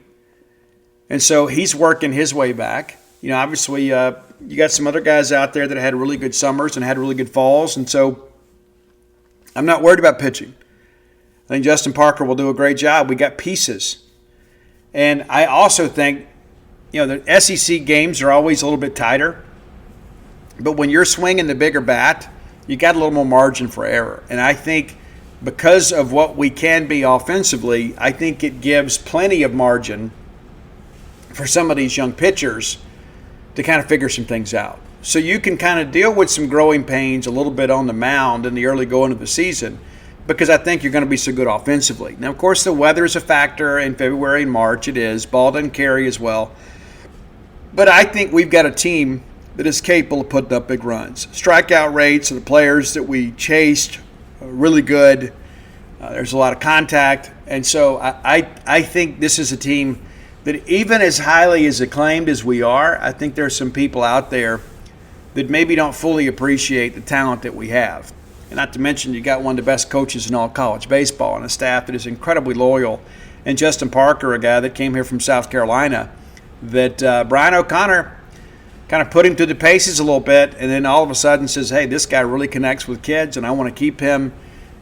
And so he's working his way back. Obviously, you got some other guys out there that had really good summers and had really good falls. And so I'm not worried about pitching. I think Justin Parker will do a great job. We got pieces. And I also think, the SEC games are always a little bit tighter. But when you're swinging the bigger bat, you got a little more margin for error. And I think because of what we can be offensively, I think it gives plenty of margin for some of these young pitchers to kind of figure some things out. So you can kind of deal with some growing pains a little bit on the mound in the early going of the season, because I think you're going to be so good offensively. Now, of course, the weather is a factor in February and March. It is. Ball doesn't carry as well. But I think we've got a team that is capable of putting up big runs. Strikeout rates of the players that we chased are really good. There's a lot of contact. And so I think this is a team that, even as highly as acclaimed as we are, I think there's some people out there that maybe don't fully appreciate the talent that we have. And not to mention, you got one of the best coaches in all college baseball and a staff that is incredibly loyal and Justin Parker, a guy that came here from South Carolina, that Brian O'Connor kind of put him through the paces a little bit, and then all of a sudden says, hey, this guy really connects with kids, and I want to keep him.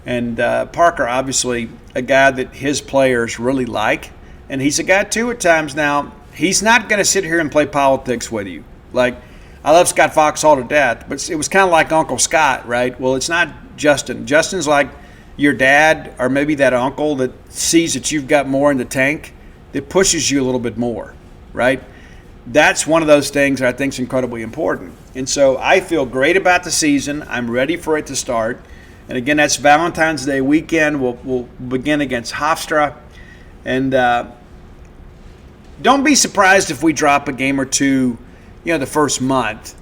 And Parker, obviously, a guy that his players really like. And he's a guy, too, at times now. He's not going to sit here and play politics with you. Like, I love Scott Foxhall to death, but it was kind of like Uncle Scott, right? Well, it's not Justin. Justin's like your dad, or maybe that uncle that sees that you've got more in the tank, that pushes you a little bit more, right? That's one of those things that I think is incredibly important. And so I feel great about the season. I'm ready for it to start. And again, that's Valentine's Day weekend. We'll begin against Hofstra. And don't be surprised if we drop a game or two, the first month,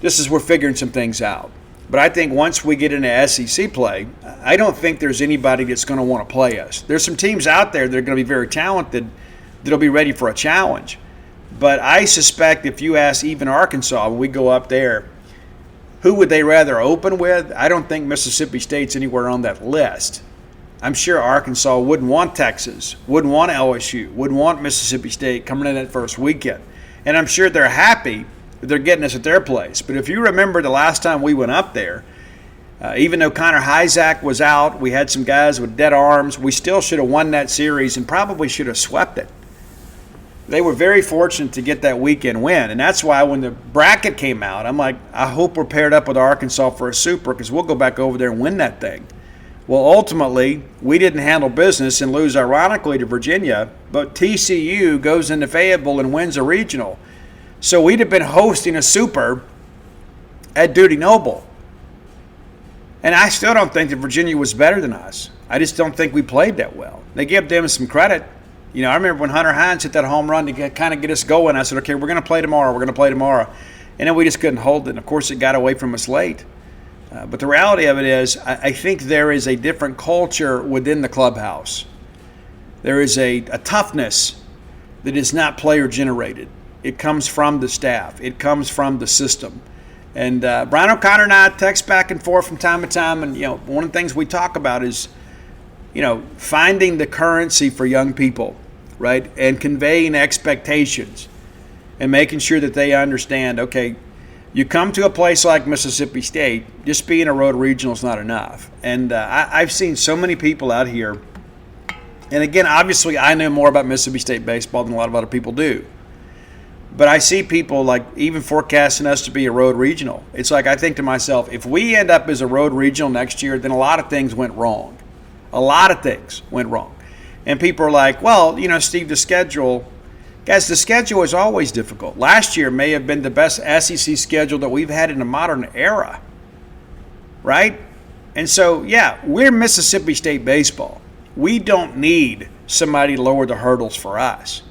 just as we're figuring some things out. But I think once we get into SEC play, I don't think there's anybody that's going to want to play us. There's some teams out there that are going to be very talented that'll be ready for a challenge. But I suspect if you ask even Arkansas, when we go up there, who would they rather open with? I don't think Mississippi State's anywhere on that list. I'm sure Arkansas wouldn't want Texas, wouldn't want LSU, wouldn't want Mississippi State coming in that first weekend. And I'm sure they're happy that they're getting us at their place. But if you remember the last time we went up there, even though Connor Hyzak was out, we had some guys with dead arms, we still should have won that series and probably should have swept it. They were very fortunate to get that weekend win. And that's why when the bracket came out, I'm like, I hope we're paired up with Arkansas for a super, because we'll go back over there and win that thing. Well, ultimately, we didn't handle business and lose, ironically, to Virginia, but TCU goes into Fayetteville and wins a regional. So we'd have been hosting a super at Duty Noble. And I still don't think that Virginia was better than us. I just don't think we played that well. They give them some credit. I remember when Hunter Hines hit that home run to kind of get us going. I said, okay, we're going to play tomorrow. We're going to play tomorrow. And then we just couldn't hold it. And, of course, it got away from us late. But the reality of it is I think there is a different culture within the clubhouse. There is a toughness that is not player-generated. It comes from the staff. It comes from the system. And Brian O'Connor and I text back and forth from time to time. And, one of the things we talk about is, finding the currency for young people, right, and conveying expectations and making sure that they understand, okay, you come to a place like Mississippi State, just being a road regional is not enough. And I've seen so many people out here, and again, obviously I know more about Mississippi State baseball than a lot of other people do. But I see people like even forecasting us to be a road regional. It's like I think to myself, if we end up as a road regional next year, then a lot of things went wrong. A lot of things went wrong. And people are like, well, Steve, the schedule. Guys, the schedule is always difficult. Last year may have been the best SEC schedule that we've had in the modern era, right? And so, yeah, we're Mississippi State baseball. We don't need somebody to lower the hurdles for us.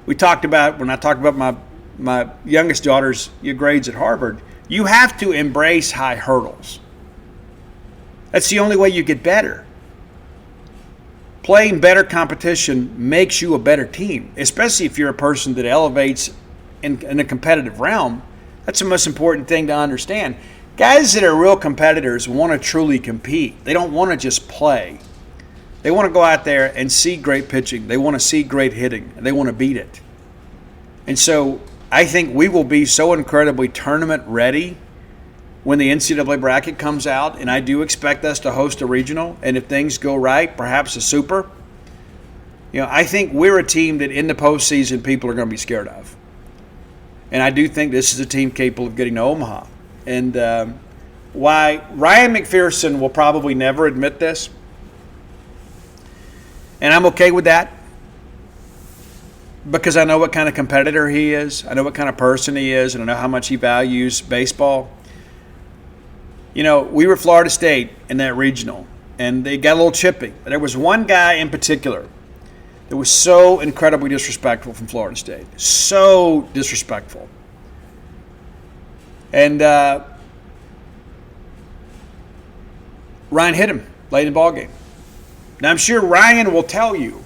When I talked about my youngest daughter's grades at Harvard, you have to embrace high hurdles. That's the only way you get better. Playing better competition makes you a better team, especially if you're a person that elevates in a competitive realm. That's the most important thing to understand. Guys that are real competitors want to truly compete. They don't want to just play. They want to go out there and see great pitching. They want to see great hitting. And they want to beat it. And so I think we will be so incredibly tournament ready when the NCAA bracket comes out, and I do expect us to host a regional, and if things go right, perhaps a super. I think we're a team that in the postseason people are going to be scared of. And I do think this is a team capable of getting to Omaha. And why Ryan McPherson will probably never admit this, and I'm okay with that, because I know what kind of competitor he is, I know what kind of person he is, and I know how much he values baseball. We were Florida State in that regional, and they got a little chippy. There was one guy in particular that was so incredibly disrespectful from Florida State. So disrespectful. And Ryan hit him late in the ballgame. Now, I'm sure Ryan will tell you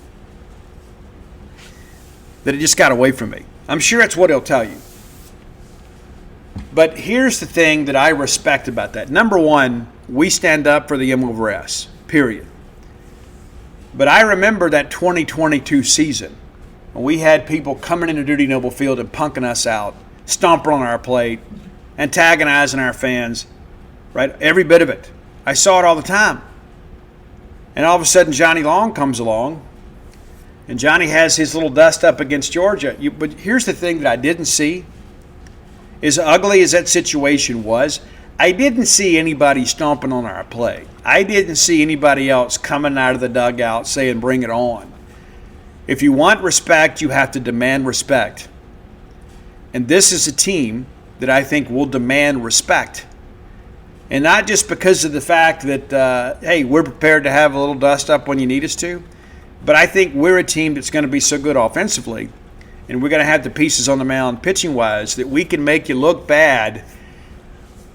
that it just got away from me. I'm sure that's what he'll tell you. But here's the thing that I respect about that. Number one, we stand up for the M over S, period. But I remember that 2022 season when we had people coming into Dudy Noble Field and punking us out, stomping on our plate, antagonizing our fans, right? Every bit of it. I saw it all the time. And all of a sudden, Johnny Long comes along, and Johnny has his little dust up against Georgia. But here's the thing that I didn't see. As ugly as that situation was, I didn't see anybody stomping on our play. I didn't see anybody else coming out of the dugout saying, bring it on. If you want respect, you have to demand respect. And this is a team that I think will demand respect. And not just because of the fact that, hey, we're prepared to have a little dust up when you need us to, but I think we're a team that's going to be so good offensively, and we're going to have the pieces on the mound pitching-wise that we can make you look bad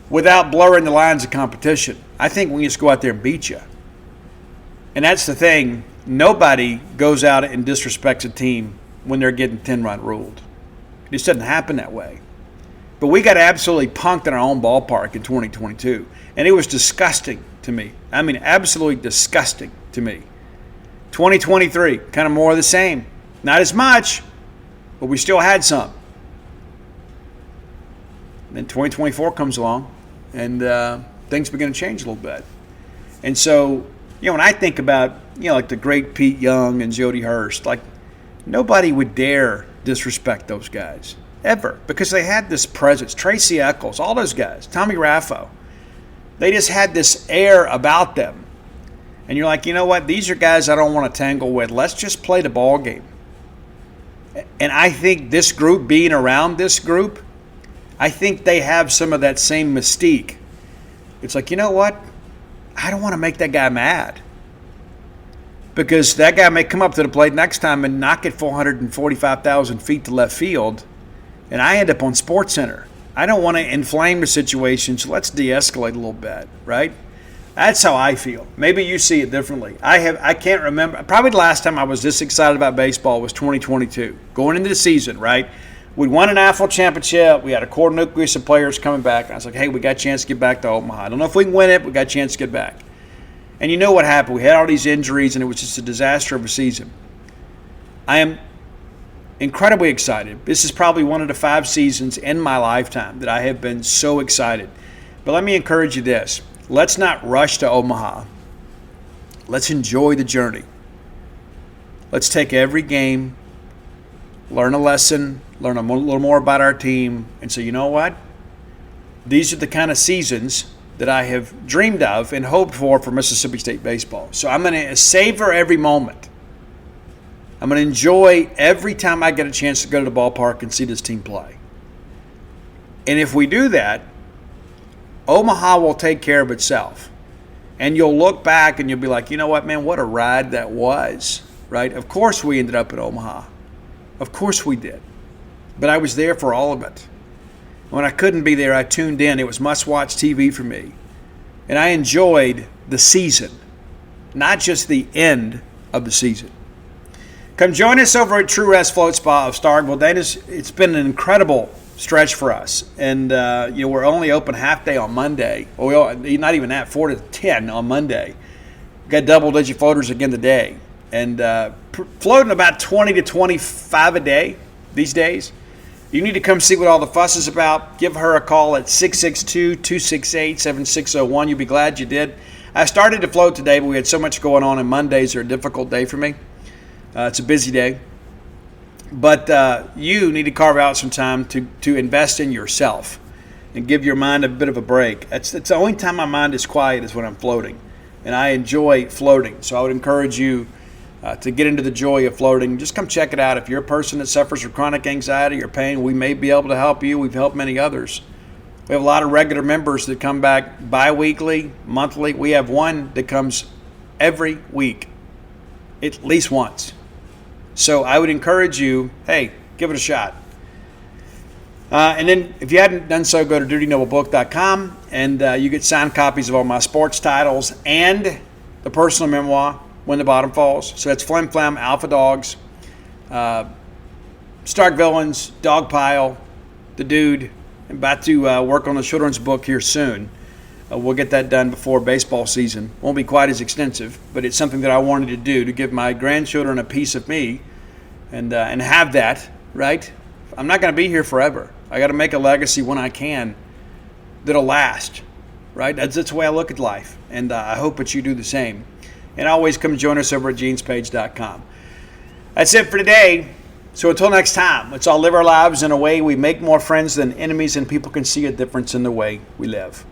without blurring the lines of competition. I think we can just go out there and beat you. And that's the thing. Nobody goes out and disrespects a team when they're getting 10-run ruled. It just doesn't happen that way. But we got absolutely punked in our own ballpark in 2022. And it was disgusting to me. I mean, absolutely disgusting to me. 2023, kind of more of the same. Not as much, but we still had some. Then 2024 comes along, and things begin to change a little bit. And so, when I think about, like the great Pete Young and Jody Hurst, like nobody would dare disrespect those guys ever because they had this presence. Tracy Eccles, all those guys, Tommy Raffo, they just had this air about them. And you're like, you know what? These are guys I don't want to tangle with. Let's just play the ball game. And I think this group, being around this group, I think they have some of that same mystique. It's like, you know what? I don't want to make that guy mad. Because that guy may come up to the plate next time and knock it 445,000 feet to left field, and I end up on SportsCenter. I don't want to inflame the situation, so let's de-escalate a little bit, right? That's how I feel. Maybe you see it differently. I can't remember. Probably the last time I was this excited about baseball was 2022. Going into the season, right? We won an AFL championship. We had a core nucleus of players coming back. And I was like, hey, we got a chance to get back to Omaha. I don't know if we can win it, but we got a chance to get back. And you know what happened? We had all these injuries, and it was just a disaster of a season. I am incredibly excited. This is probably one of the 5 seasons in my lifetime that I have been so excited. But let me encourage you this. Let's not rush to Omaha. Let's enjoy the journey. Let's take every game, learn a lesson, learn a little more about our team, and say, you know what? These are the kind of seasons that I have dreamed of and hoped for Mississippi State baseball. So I'm going to savor every moment. I'm going to enjoy every time I get a chance to go to the ballpark and see this team play. And if we do that, Omaha will take care of itself. And you'll look back and you'll be like, you know what, man, what a ride that was, right? Of course we ended up in Omaha. Of course we did. But I was there for all of it. When I couldn't be there, I tuned in. It was must-watch TV for me. And I enjoyed the season, not just the end of the season. Come join us over at True Rest Float Spa of Starkville. Dana's, it's been an incredible stretch for us. And, we're only open half day on Monday. Well, not even that, 4 to 10 on Monday. Got double-digit floaters again today. And floating about 20 to 25 a day these days. You need to come see what all the fuss is about. Give her a call at 662-268-7601. You'll be glad you did. I started to float today, but we had so much going on, and Mondays are a difficult day for me. It's a busy day. But you need to carve out some time to invest in yourself and give your mind a bit of a break. It's the only time my mind is quiet is when I'm floating, and I enjoy floating. So I would encourage you to get into the joy of floating. Just come check it out. If you're a person that suffers from chronic anxiety or pain, we may be able to help you. We've helped many others. We have a lot of regular members that come back bi-weekly, monthly. We have one that comes every week, at least once. So I would encourage you, hey, give it a shot. And then if you hadn't done so, go to DutyNobleBook.com, and you get signed copies of all my sports titles and the personal memoir, When the Bottom Falls. So that's Flim Flam, Alpha Dogs, Stark Villains, Dog Pile, The Dude. I'm about to work on a children's book here soon. we'll get that done before baseball season. Won't be quite as extensive, but it's something that I wanted to do to give my grandchildren a piece of me and have that, right? I'm not going to be here forever. I got to make a legacy when I can that'll last, right? That's the way I look at life, and I hope that you do the same. And always come join us over at genespage.com. That's it for today. So until next time, let's all live our lives in a way we make more friends than enemies, and people can see a difference in the way we live.